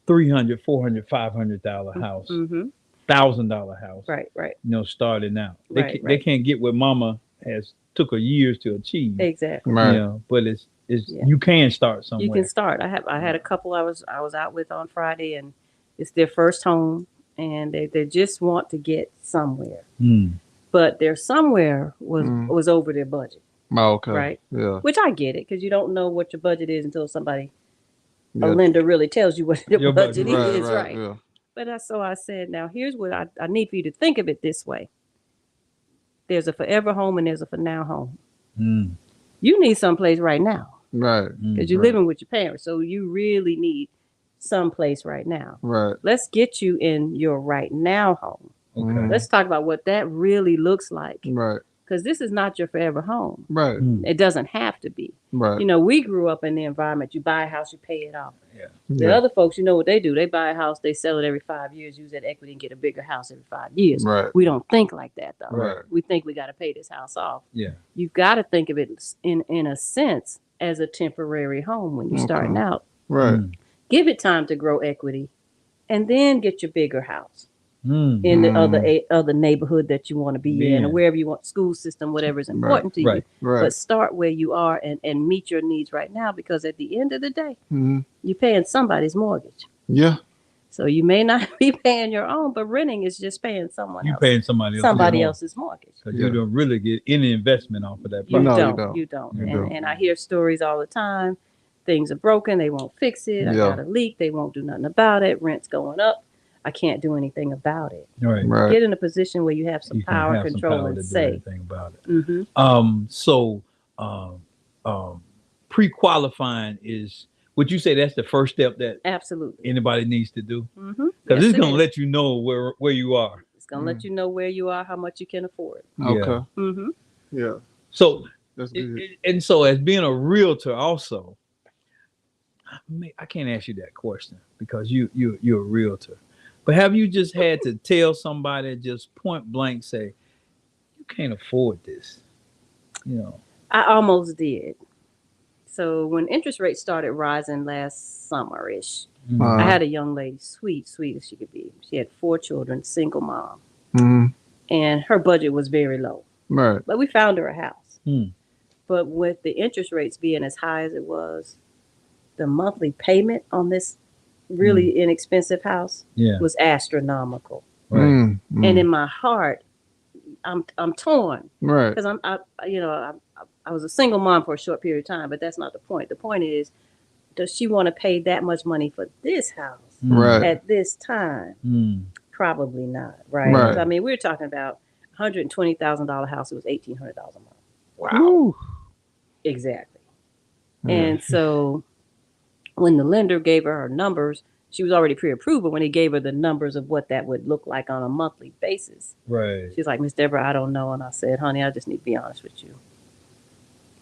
$300, $400, $500 house, $1,000 house. Right. You know, starting out, they can't get what Mama has took her years to achieve. Exactly. Right. You know, but it's you can start somewhere. You can start. I had a couple I was out with on Friday, and it's their first home, and they just want to get somewhere, but their somewhere was over their budget. Oh, okay. Right. Yeah. Which I get it, because you don't know what your budget is until somebody, a lender, really tells you what your budget is. Right. Yeah. But so I said, now here's what I need for you to think of it this way. There's a forever home and there's a for now home. You need someplace right now. Right. Because you're living with your parents. So you really need someplace right now. Right. Let's get you in your right now home. Okay. Let's talk about what that really looks like. Right. Because this is not your forever home. Right. It doesn't have to be. Right. You know, we grew up in the environment. You buy a house, you pay it off. Yeah. The other folks, you know what they do? They buy a house, they sell it every 5 years, use that equity and get a bigger house every 5 years. Right. We don't think like that, though. Right. We think we got to pay this house off. Yeah. You've got to think of it in a sense as a temporary home when you're starting out. Right. Give it time to grow equity, and then get your bigger house. In the other neighborhood that you want to be in, or wherever you want, school system, whatever is important to you. Right. But start where you are and meet your needs right now, because at the end of the day, you're paying somebody's mortgage. Yeah. So you may not be paying your own, but renting is just paying someone else. You're paying somebody else's mortgage. Because you don't really get any investment off of that You property. don't. And I hear stories all the time. Things are broken. They won't fix it. I got a leak. They won't do nothing about it. Rent's going up. I can't do anything about it. Right. Get in a position where you have some power, control, and say. About it. So pre-qualifying is, would you say that's the first step that absolutely anybody needs to do? Because it's going to let you know where you are. It's going to let you know where you are, how much you can afford. Okay. Yeah. So that's good. And so as being a realtor also, I can't ask you that question because you're a realtor. But have you just had to tell somebody, just point blank, say, you can't afford this. You know. I almost did. So when interest rates started rising last summer-ish, I had a young lady, sweet as she could be. She had 4 children, single mom, and her budget was very low. Right. But we found her a house. But with the interest rates being as high as it was, the monthly payment on this really inexpensive house was astronomical. Right. And in my heart, I'm torn. Right. Because I was a single mom for a short period of time, but that's not the point. The point is, does she want to pay that much money for this house at this time? Probably not, right? Right. I mean, we're talking about $120,000 house. It was $1,800 a month. Wow. Ooh. Exactly. Yeah. And so when the lender gave her numbers, she was already pre-approved, but when he gave her the numbers of what that would look like on a monthly basis, Right. she's like, Miss Deborah, I don't know. And I said, honey, I just need to be honest with you.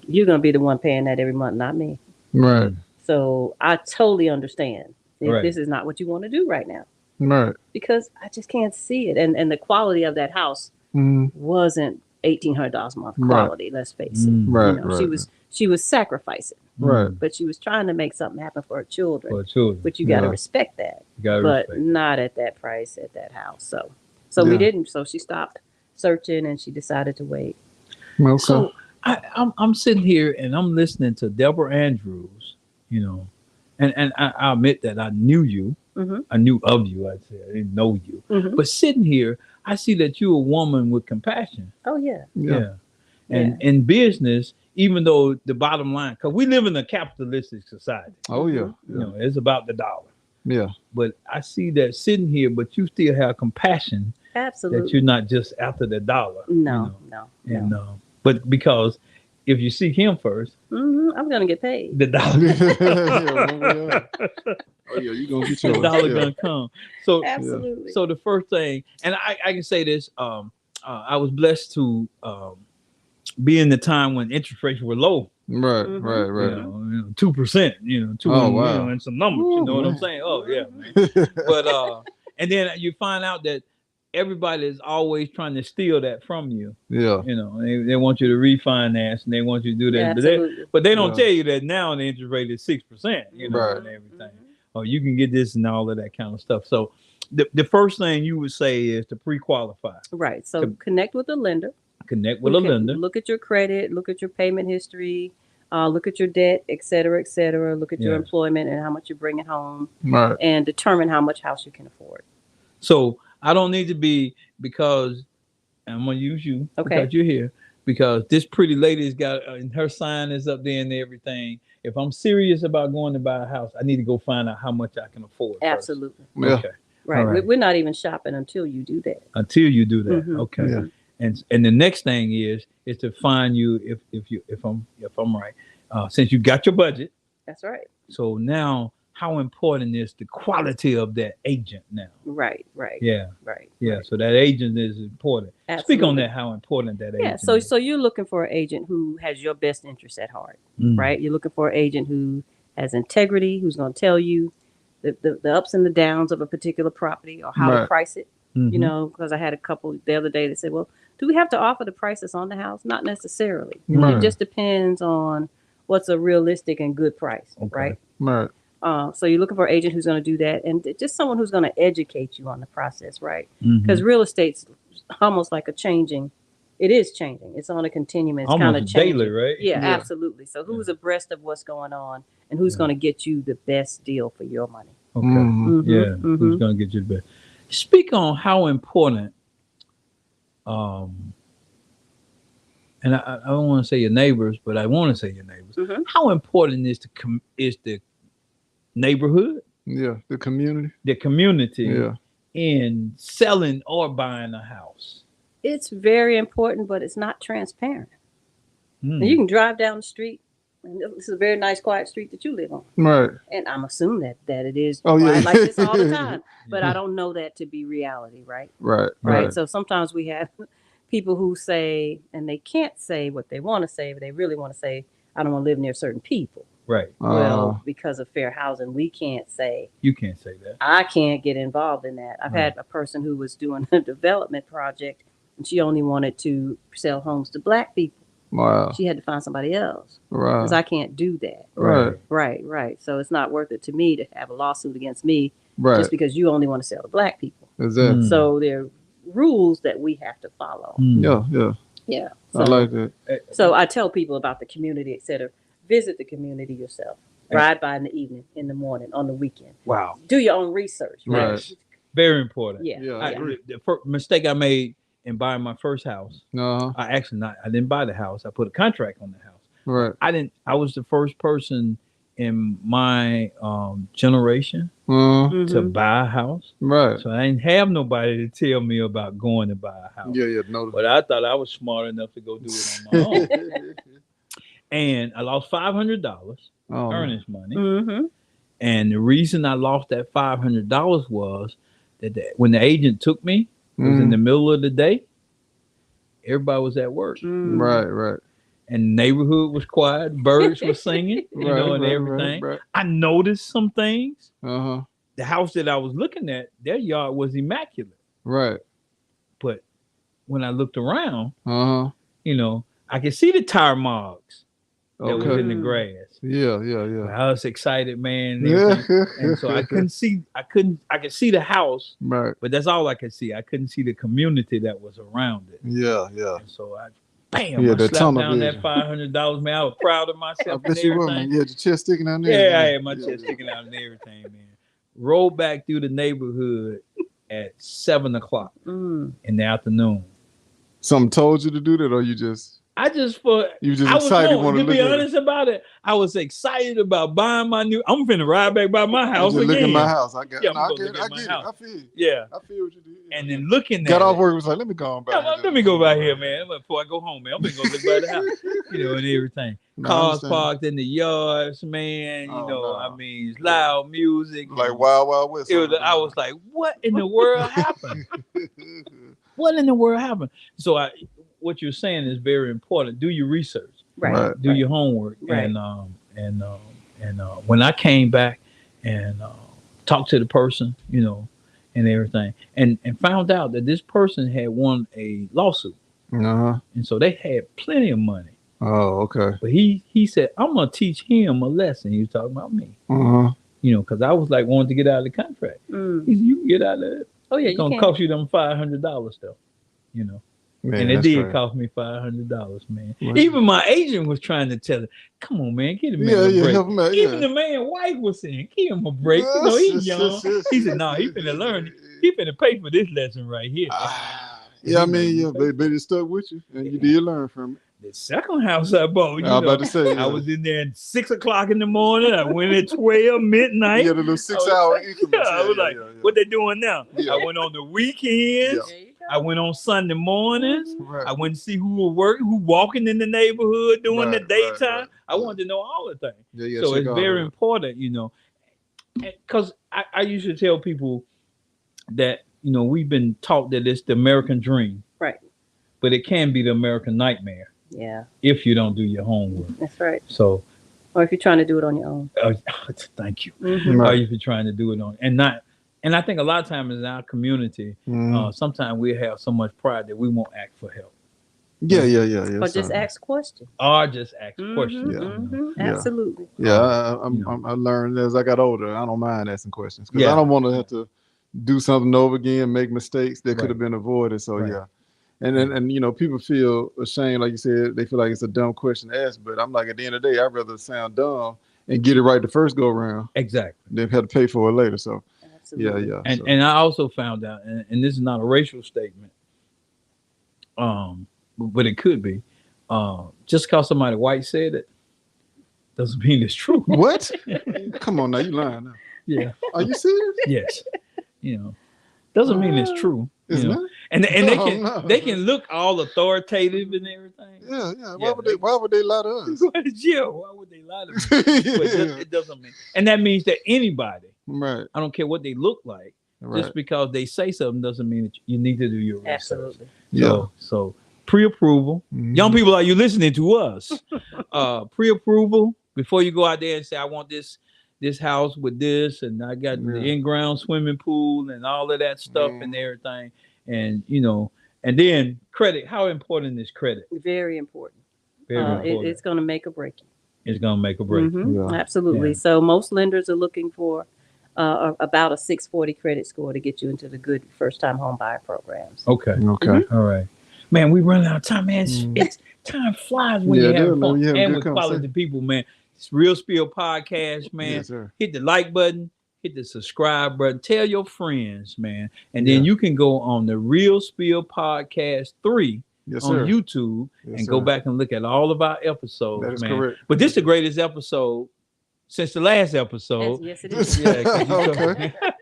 You're going to be the one paying that every month, not me. Right. So I totally understand if Right. this is not what you want to do right now. Right. Because I just can't see it. And the quality of that house wasn't $1,800 a month quality, let's face it. Right. You know, she was sacrificing. Right. But she was trying to make something happen for her children. For children. But you got to respect that. You gotta but respect not at that price at that house. So we didn't. So she stopped searching and she decided to wait. Okay. So I'm sitting here and I'm listening to Deborah Andrews, you know, and I admit that I knew you. I knew of you, I'd say. I didn't know you. But sitting here, I see that you're a woman with compassion. Oh, yeah. Yeah. And in business, even though the bottom line, because we live in a capitalistic society. Oh, yeah. You know, it's about the dollar. Yeah. But I see that sitting here, but you still have compassion. Absolutely. That you're not just after the dollar. No, you know? And but because if you seek him first, I'm gonna get paid. The dollar. Oh yeah, you're gonna get yours. The dollar gonna come. So absolutely. So the first thing, and I can say this, I was blessed to be in the time when interest rates were low. Right. You know, 2%, you know, wow. And some numbers, you know what I'm saying? Oh yeah, man. But and then you find out that everybody is always trying to steal that from you. Yeah. You know, they want you to refinance and they want you to do that. Yeah, but they don't tell you that now the interest rate is 6%, you know, and everything. Or you can get this and all of that kind of stuff. So the first thing you would say is to pre-qualify. Right. So connect with a lender. Connect with a lender. Look at your credit, look at your payment history, look at your debt, et cetera, et cetera. Look at your employment and how much you're bringing home. Right. And determine how much house you can afford. So I don't need to be, because I'm going to use you because you're here, because this pretty lady's got, and her sign is up there and everything. If I'm serious about going to buy a house, I need to go find out how much I can afford. Absolutely. Yeah. Okay. Right. We're not even shopping until you do that. Until you do that. Okay. Yeah. And the next thing is to find you if I'm right. Since you got your budget. That's right. So now, how important is the quality of that agent now? Right. Yeah. Right. So that agent is important. Absolutely. Speak on that, how important that agent is. So you're looking for an agent who has your best interest at heart, right? You're looking for an agent who has integrity, who's going to tell you the ups and the downs of a particular property or how to price it. You know, because I had a couple the other day that said, well, do we have to offer the prices on the house? Not necessarily. It just depends on what's a realistic and good price, right? Right. So you're looking for an agent who's going to do that, and just someone who's going to educate you on the process, right? Because real estate's almost like it is changing. It's on a continuum. It's kind of changing. Daily, right? Yeah, absolutely. So who's abreast of what's going on, and who's going to get you the best deal for your money? Okay. Who's going to get you the best? Speak on how important, and I don't want to say your neighbors, but I want to say your neighbors. How important is the neighborhood? Yeah, the community. The community in selling or buying a house. It's very important, but it's not transparent. Now, you can drive down the street, and this is a very nice, quiet street that you live on. Right. And I'm assuming that it is quiet like this all the time. But I don't know that to be reality, right? Right. So sometimes we have people who say, and they can't say what they want to say, but they really want to say, I don't want to live near certain people. Right. Well, because of fair housing, we can't say. You can't say that. I can't get involved in that. I've had a person who was doing a development project and she only wanted to sell homes to Black people. Wow. She had to find somebody else Right. because I can't do that. Right. Right. So it's not worth it to me to have a lawsuit against me Right. just because you only want to sell to Black people. Exactly. So there are rules that we have to follow. Yeah. So, I like that. So I tell people about the community, etc. Visit the community yourself. Ride by in the evening, in the morning, on the weekend. Wow. Do your own research. Right. Very important. Yeah. The first mistake I made in buying my first house, Uh-huh. I didn't buy the house. I put a contract on the house. Right. I was the first person in my generation to buy a house. Right. So I didn't have nobody to tell me about going to buy a house. Yeah. No. But I thought I was smart enough to go do it on my own. And I lost $500 earnest money. And the reason I lost that $500 was that when the agent took me, it was in the middle of the day. Everybody was at work. Right. And the neighborhood was quiet. Birds were singing, and everything. Right. I noticed some things. Uh-huh. The house that I was looking at, their yard was immaculate. Right. But when I looked around, Uh-huh. I could see the tire marks that was Okay. in the grass. Yeah. I was excited, man. And, and so I could see the house, Right. but that's all I could see. I couldn't see the community that was around it. Yeah. And so I the slapped down that $500, man. I was proud of myself. I bet you were, man. You had your chest sticking out there. Yeah, I had my chest sticking out and everything, man. Rolled back through the neighborhood at 7:00 in the afternoon. Something told you to do that, or you just excited? To be honest about it, I was excited about buying my new. I'm finna ride back by my house again. Look at my house. I get it. I feel you. Yeah. I feel what you did. And then looking at got off work, was like, let me go on back. Let me go back here, man. Before I go home, man. I'm gonna go look by the house, and everything. Cars parked in the yards, man. I mean, it's loud music. Like Wild Wild West. I was like, what in the world happened? What in the world happened? So what you're saying is very important. Do your research. Right. Do your homework. Right. And when I came back and talked to the person, and everything, and found out that this person had won a lawsuit. Uh-huh. And so they had plenty of money. Oh, okay. But he said, I'm gonna teach him a lesson. He was talking about me. Uh-huh. Because I was like wanting to get out of the contract. He said, you can get out of it. Oh yeah, it's gonna cost you them $500 though. Man, and it did cost me $500, man. Right. Even my agent was trying to tell her, come on, man, get him a break. Help him out, even the man's wife was saying, give him a break. He's young. He said, no, he finna learn. He finna pay for this lesson right here. But it stuck with you, and you did learn from it. The second house I bought, I was about to say, I was in there at 6:00 in the morning. I went at 12 midnight. Yeah, the little 6-hour increments. I was like, what they doing now? Yeah. I went on the weekends. Yeah. I went on Sunday mornings. Right. I went to see who walking in the neighborhood during the daytime. Right. I wanted to know all the things. Yeah, so it's very important, because I usually tell people that, we've been taught that it's the American dream. Right. But it can be the American nightmare. Yeah. If you don't do your homework. That's right. So. Or if you're trying to do it on your own. Thank you. Mm-hmm. Or if you're trying to do it on and I think a lot of times in our community, sometimes we have so much pride that we won't ask for help. Yeah. Or just ask questions. Questions. Mm-hmm. Absolutely. Yeah, I learned as I got older, I don't mind asking questions because I don't want to have to do something over again, make mistakes that could have been avoided. So And people feel ashamed, like you said, they feel like it's a dumb question to ask. But I'm like, at the end of the day, I'd rather sound dumb and get it right the first go around. Exactly. Than have to pay for it later. So, absolutely. Yeah. And I also found out, and this is not a racial statement, but it could be, just because somebody white said it doesn't mean it's true. What? Come on now, you lying now. Yeah. Are you serious? Yes. Doesn't mean it's true. It's not. And they can look all authoritative and everything. Yeah. Why would they lie to us? Why would they lie to me? But it doesn't mean, and that means that anybody, right? I don't care what they look like, just because they say something doesn't mean that you need to do your research. Absolutely. So pre-approval, young people, are you listening to us? Pre-approval before you go out there and say, I want this house with this, and I got the in-ground swimming pool and all of that stuff and everything. And And then credit. How important is credit? Very important. Very important. It's going to make or break you. It's gonna make or break. Absolutely. Yeah. So most lenders are looking for about a 640 credit score to get you into the good first-time home buyer programs. Okay. All right. Man, we running out of time, man. It's time flies when you're having fun. And with quality people, man. It's Real Spill Podcast, man. Yes, sir. Hit the like button, hit the subscribe button, tell your friends, man. And then you can go on the Real Spill Podcast 3 on YouTube and go back and look at all of our episodes. That is man. correct. But this is the greatest episode since the last episode. Yes, it is. Yeah,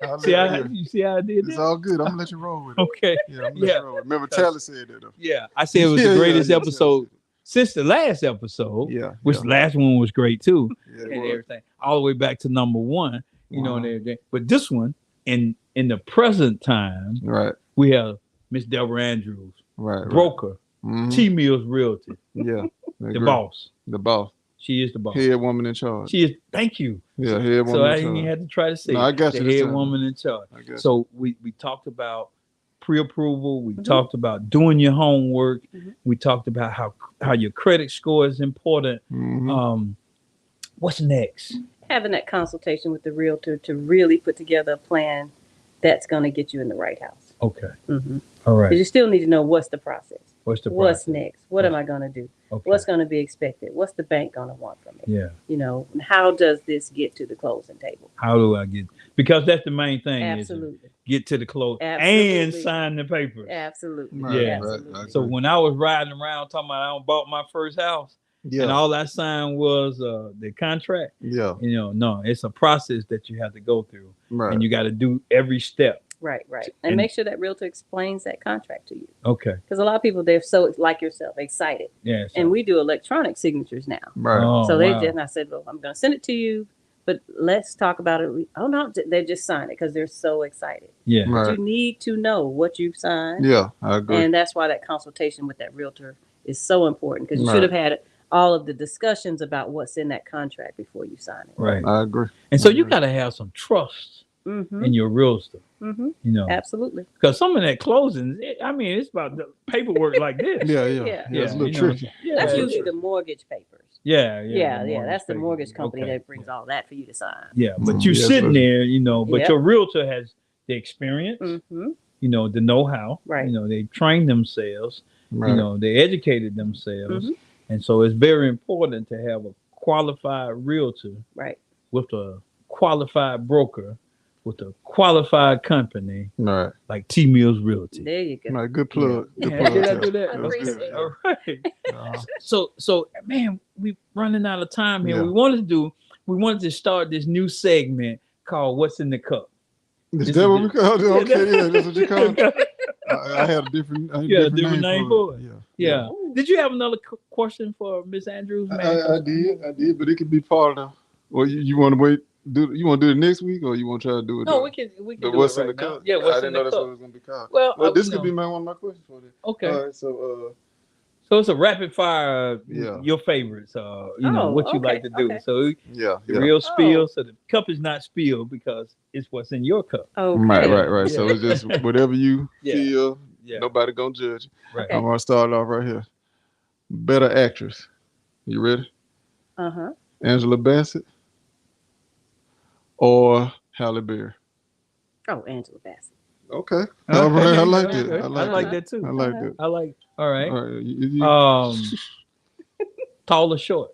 okay. You see how I did that? It's all good. I'm gonna let you roll with it. Okay. Yeah, I'm gonna let you roll with it. Remember, Tally said that though. Yeah, I said it was the greatest episode since the last episode. Yeah. Which the last one was great too. Yeah, and everything. All the way back to number 1, you know, and everything. But this one, in the present time, we have Miss Deborah Andrews, broker, T Mills Realty. Yeah. The boss. The boss. She is the boss. Head woman in charge. She is. Thank you. Yeah, head woman in charge. So I didn't even have to try to say I got the you. head woman in charge. So we talked about pre-approval. We talked about doing your homework. We talked about how your credit score is important. What's next? Having that consultation with the realtor to really put together a plan that's going to get you in the right house. Okay. All right. Because you still need to know what's the process. What's next? What am I going to do? Okay. What's going to be expected? What's the bank going to want from me? Yeah. You know, and how does this get to the closing table? How do I get? Because that's the main thing. Absolutely. Get to the close and sign the papers. Absolutely. Yeah. Absolutely. So when I was riding around talking about I bought my first house, and all I signed was the contract. Yeah. You know, no, it's a process that you have to go through, and you got to do every step. Right. And make sure that realtor explains that contract to you. Okay. Because a lot of people, they're so, like yourself, excited. Yeah. And we do electronic signatures now. Right. Oh, so they did, and I said, well, I'm going to send it to you, but let's talk about it. Oh, no, they just sign it because they're so excited. Yeah. But you need to know what you've signed. Yeah, I agree. And that's why that consultation with that realtor is so important, because you should have had all of the discussions about what's in that contract before you sign it. Right. I agree. And so you got to have some trust in your realtor. You know, absolutely. Because some of that closing, it's about the paperwork like this. Yeah. It's a little tricky. That's usually the mortgage papers. Yeah. That's the mortgage company that brings all that for you to sign. Yeah, but you're sitting there, you know, but your realtor has the experience, you know, the know-how. Right. You know, they train themselves. You know, they educated themselves. And so it's very important to have a qualified realtor with a qualified broker with a qualified company like T Mills Realty. There you go. Right, good plug. Did I do that? I appreciate it. All right. So man, we running out of time here. Yeah. We wanted to start this new segment called What's in the Cup. Is that what we called it? Okay, that's what you called it. I had a different name for it. Yeah. Did you have another question for Miss Andrews? I did, but it could be part of. Well, you want to wait? You want to do it next week, or you want to try to do it? No, we can do what's it in right the now. cup? Yeah, I didn't know that's what it was going to be called. Well, this could be one of my questions for you. Okay. All right, so it's a rapid fire. Your favorites. You know what you like to do. Okay. So real spill. So the cup is not spilled because it's what's in your cup. Okay. Right. So it's just whatever you feel. Nobody gonna judge. Right. I'm gonna start off right here. Better actress. You ready? Angela Bassett or Halle Berry? Oh, Angela Bassett. Okay. All right. I like it. I like that too. I like that. All right. All right. Tall or short?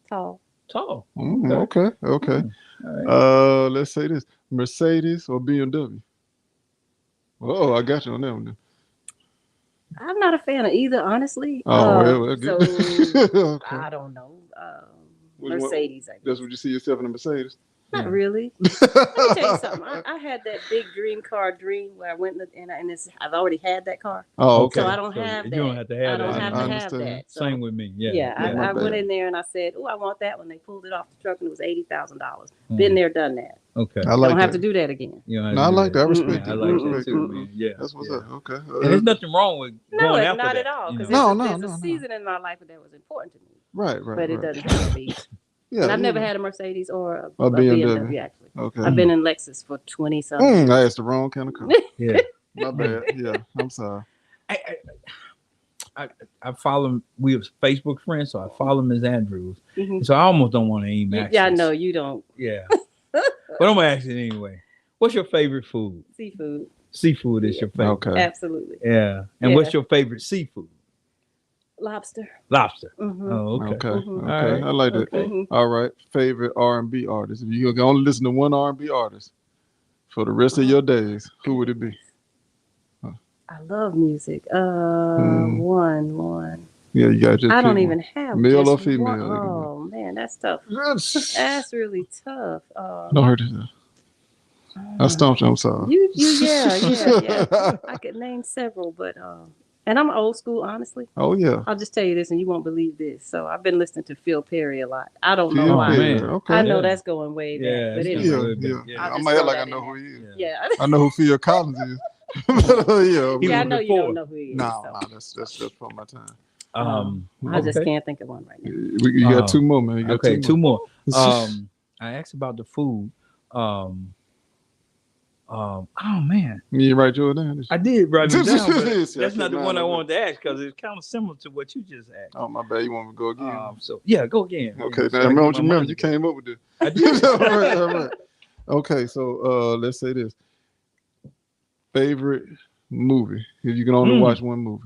Tall. Okay. All right. Let's say this: Mercedes or BMW? Oh, I got you on that one. Then. I'm not a fan of either, honestly. Well, good. So okay. I don't know. Mercedes. I guess. That's what you see yourself in a Mercedes. Not really. Let me tell you something. I had that big dream where I went and I've already had that car. Oh, okay. So I don't have that. You don't have to have I don't that. have to have that. So, same with me. I went in there and I said, "Oh, I want that one." They pulled it off the truck and it was $80,000. Been there, done that. Okay. I like don't have to do that again. I like that. I respect it. I like that too, man. Yeah. That's what's up. Okay. And there's nothing wrong with going after not that. at all. Because there's a season in my life that was important to me. Right. But it doesn't have to be. Yeah, and I've never had a Mercedes or a BMW. BMW actually. Okay. I've been in Lexus for 20 something. I asked the wrong kind of car. Yeah. My bad. Yeah. I'm sorry. I follow him. We was Facebook friends, so I follow Ms. Andrews. Mhm. So I almost don't want to even ask Yeah, I this. know you don't. Yeah. But I'm gonna ask it anyway. What's your favorite food? Seafood. Seafood is your favorite. Okay. Absolutely. Yeah. And Yeah. what's your favorite seafood? Lobster. Lobster. Mm-hmm. Oh, okay. Okay. Mhm. Okay. All right. I like that. Okay. Mhm. All right. Favorite R&B artist. If you can only listen to one R&B artist for the rest of your days, who would it be? I love music. Mm. One. Yeah, you got just. I don't pick even have Male or just female, one. it can be. Oh man, that's tough. one. That's really tough. Don't hurt yourself. I stumped you. I'm sorry. Yeah. I could name several, but and I'm old school, honestly. Oh yeah. I'll just tell you this, and you won't believe this. So I've been listening to Phil Perry a lot. I don't know Phil why. Perry, man. okay. I know Yeah. that's going way back, Yeah, but it's anyway. going way Yeah, back. yeah. I'll I'm just gonna act throw like I that know in who there. he is. Yeah. I know who Phil Collins is. yeah. He Yeah, I was know you before. don't know who he is. No, so. no, that's for my time. I just can't think of one right now. You got two more, man. You got Okay, two more. more. I asked about the food. Oh man, You write yours down? I did write it down, but See, I that's not kept the one mine I over. wanted to ask because it's kind of similar to what you just asked. Oh my bad. You want me to go again? So yeah, go again. Okay. So Now I get my remember money you back. came up with this. I did. all right. Okay, so let's say this. Favorite movie. If you can only watch one movie.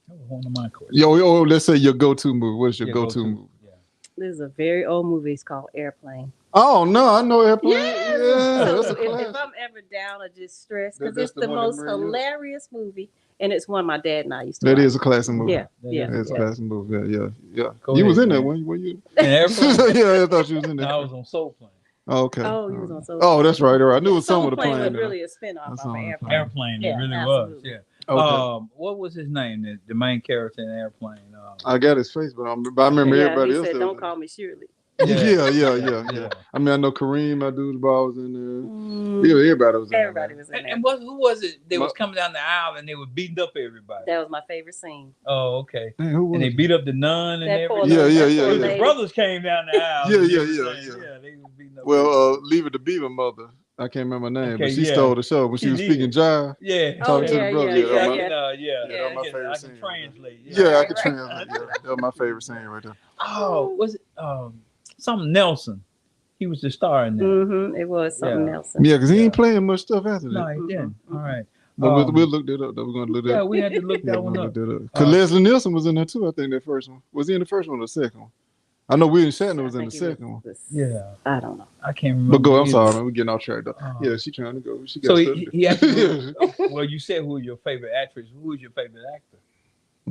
That was one of my questions. Yo, let's say your go-to movie. What is your go-to movie? Yeah. This is a very old movie. It's called Airplane. Oh no, I know Airplane. Yes. Yeah, So that's a if classic. I'm ever down or just stressed, because That's it's the the one that most made you. hilarious movie, and it's one my dad and I used to That watch. is a classic movie. Yeah. It's a classic movie. Yeah. Go You was ahead, in that man. one, were you? And Airplane? Yeah, I thought you was in No, there. I was on Soul Plane. Oh, okay. Oh, you was on Soul Oh, that's right. All right. I knew it was Soul someone with a Plane plane. was really a spinoff That's of on the Airplane. Airplane, it Yeah, really absolutely. was. Yeah. Okay. What was his name? The main character in Airplane. I got his face, but I remember Yeah, everybody he else. said, that "Don't was call me Shirley." Yeah. I mean, I know Kareem Abdul-Jabbar was in there. Yeah, everybody was in there. Everybody was in there. And who was it? They was coming down the aisle and they were beating up everybody. That was my favorite scene. Oh, okay. Man, who was And they it? beat up the nun and That poor everything. lady- Yeah, that yeah, poor yeah. The lady. brothers came down the aisle. Yeah, and yeah, everything. yeah. Yeah, they was beating up. Well, Leave It to Beaver mother. I can't remember her name, Okay, but she yeah. stole the show when she She was did. speaking jive. Yeah. Talking to the brother. Yeah, that I was can, that was my favorite I scene. can translate. Yeah, I could Right. translate. Yeah, that was my favorite scene right there. Oh, was it something Nelson? He was the star in that. Mm-hmm. It was something Yeah. else. Yeah, because he ain't Yeah. playing much stuff after that. No, he didn't. All right. But we'll look that up. Though. We're gonna look that. Yeah, we had to look Yeah, that we'll one look up. that up. Because Leslie Nielsen was in there too. I think that first one. Was he in the first one or the second one? I know William Shatner was in the second one. Yeah. I don't know. I can't remember. But go. I'm either. sorry, man. We're getting off track though. Oh. Yeah, she trying to go. She got So stuff to do. he actually. Well, you said who your favorite actress? Who is your favorite actor?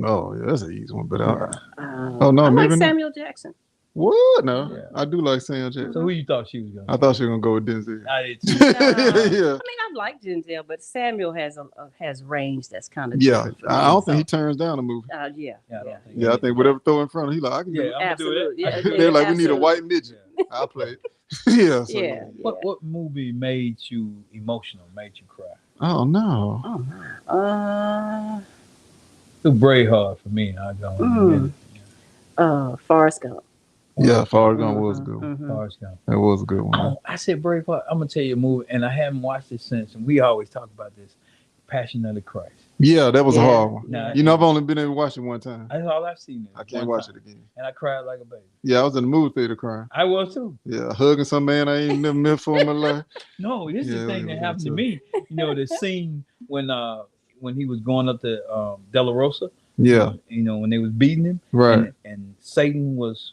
Oh, yeah, that's an easy one. But Oh no, I like maybe not. Samuel Jackson. What? No, Yeah. I do like Sam Jackson. So who you thought she was gonna? I thought she was gonna go with Denzel. I did too. yeah. I mean, I like Denzel, but Samuel has range that's kind of Yeah, different for me, I don't think so. he turns down a movie. Yeah. Yeah, I don't think Yeah, I think whatever throw in front of him, he like, I can do Yeah, it. I'm gonna do Absolutely. it. Yeah, They're like, we need a absolutely. white midget. I'll play it. yeah. So, Yeah. What movie made you emotional? Made you cry? Oh no. Oh my. Too Braveheart for me. I don't. Forrest Gump. Yeah, Forrest Gump was a good one. Mhm. Forrest Gump. That was a good one. Oh, I said Braveheart. I'm gonna tell you a movie, and I haven't watched it since. And we always talk about this. Passion of the Christ. Yeah, that was a Yeah. hard one. Nah, You know, I've only been able to watch it one time. That's all I've seen. I can't watch it again. And I cried like a baby. Yeah, I was in the movie theater crying. I was too. Yeah, hugging some man I ain't never met for in my life. No, this is Yeah, the thing we that were happened to too. me. You know, the scene when he was going up to De La Rosa. Yeah, You know, when they was beating him. right, And Satan was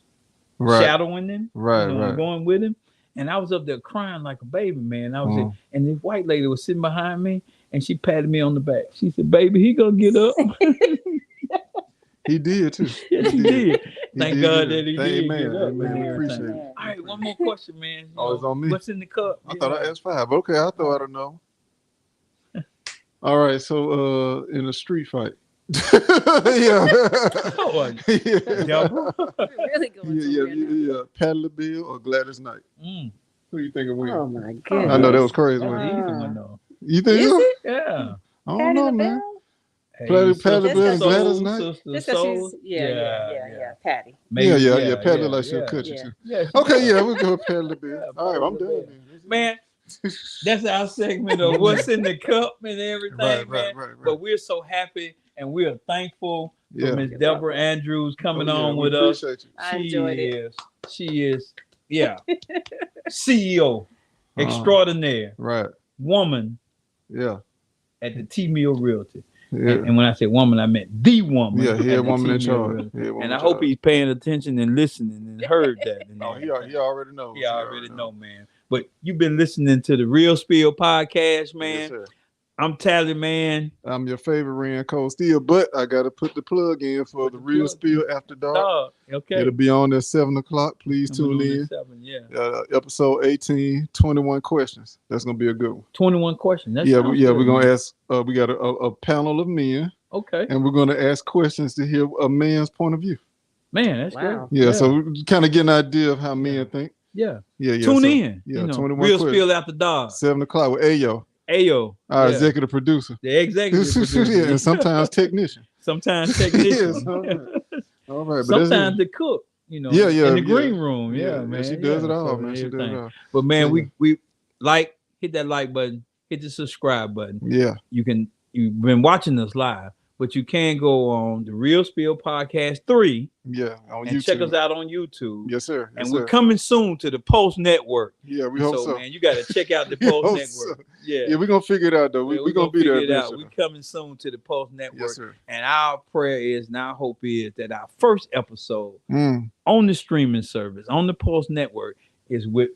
right, shadowing him. right, You know, right. going with him. And I was up there crying like a baby, man. I was Mhm. and this white lady was sitting behind me and she patted me on the back. She said, "Baby, he gonna get up." He did too. Yes, he did. He Thank did God get that he up. did Amen, get up. amen. and everything. Appreciate it. All right, one more question, man. You Oh, it's know, on me? What's in the cup? I thought I asked 5. Okay, I thought I'd know. All right, so in a street fight. yeah. Oh, yeah. Deborah. We're really going somewhere now. Yeah. Patty LaBelle or Gladys Knight? Mm. Who you think will win? Oh my goodness. I know that was crazy. That's wasn't an it? easy one, though. You think Is so? it? Yeah. I don't Patty know, LaBelle? man. Hey, Patty sister LaBelle and soul, Gladys Knight? sister Just because soul. she's yeah, Patty. Maybe, Yeah. Patty like she'll cut you yeah. too. Yeah, she Okay, does. yeah, we'll go with Patty LaBelle. Yeah, All right, I'm Patty done. LaBelle. Then. Man, that's our segment of what's in the cup and everything, Right, man. right. But we're so happy and we are thankful for Yeah. Miss You're Deborah welcome. Andrews coming on we with us. appreciate you. I enjoyed it. She is, yeah, CEO extraordinaire, Right. woman Yeah. at the T Mill Realty. Yeah. And when I say woman, I meant the woman. Yeah, at head the woman in T Mill charge. Realty. Head woman And in I hope charge. he's paying attention and listening and heard that. And Oh, he everything. already knows. He already know, man. But you've been listening to the Real Spill podcast, man. Yes, sir. I'm Tally, man. I'm your favorite Rand Cole Steel, but I gotta put the plug in for the Real Spill After Dark. Dog. Okay. It'll be on at 7:00. Please Coming tune on in. at 7, yeah. Episode 18, 21 questions. That's gonna be a good one. 21 questions. That Yeah, sounds we're good, gonna man. ask. We got a panel of men, Okay. and we're gonna ask questions to hear a man's point of view. Man, that's Wow. great. Yeah, so we kind of get an idea of how men think. Yeah. Yeah. Tune so, in. Yeah, You know, 21 Real questions. Spill After Dark. 7:00 with Ayo, Ayo. our yeah. executive producer. The executive producer. Yeah, and sometimes technician. Sometimes technician. Yes, all right. But Sometimes the cook, you know. Yeah, In the green room. Yeah, man. She does it all, So man. She does it everything. all. But man, Yeah. we hit that like button, hit the subscribe button. Yeah. You've been watching us live, but you can go on the Real Spill Podcast 3 Yeah, on and YouTube. check us out on YouTube. Yes, sir. And we're coming soon to the Post Network. Yeah, we hope so. Man, you got to check out the We Post hope Network. so. Yeah. Yeah, we're gonna figure it out though. Yeah, We're gonna be there. It out. eventually. We coming soon to the Post Network. Yes, sir. And our prayer is, and our hope is that our first episode Mm. on the streaming service, on the Post Network, is with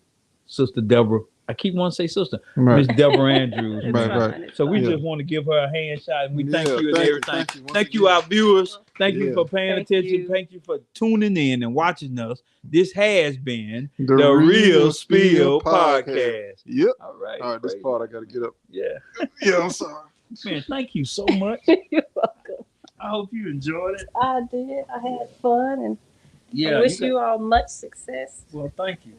Sister Deborah. I keep wanting to say sister, Right. Miss Deborah Andrews. It's Right, fine, right. it's So we fine. just want to give her a hand shot, and we thank Yeah, you and thank you, everything. thank you once Thank you, again. our viewers. Thank you Yeah. for paying Thank attention. you. Thank you for tuning in and watching us. This has been The the Real Real Spill Spill Podcast. Podcast. Yep. All right. All right, this praise part I gotta get up. Yeah. Yeah, I'm sorry. Man, thank you so much. You're welcome. I hope you enjoyed it. I did. I had fun, and Yeah. I wish you all much success. Well, thank you.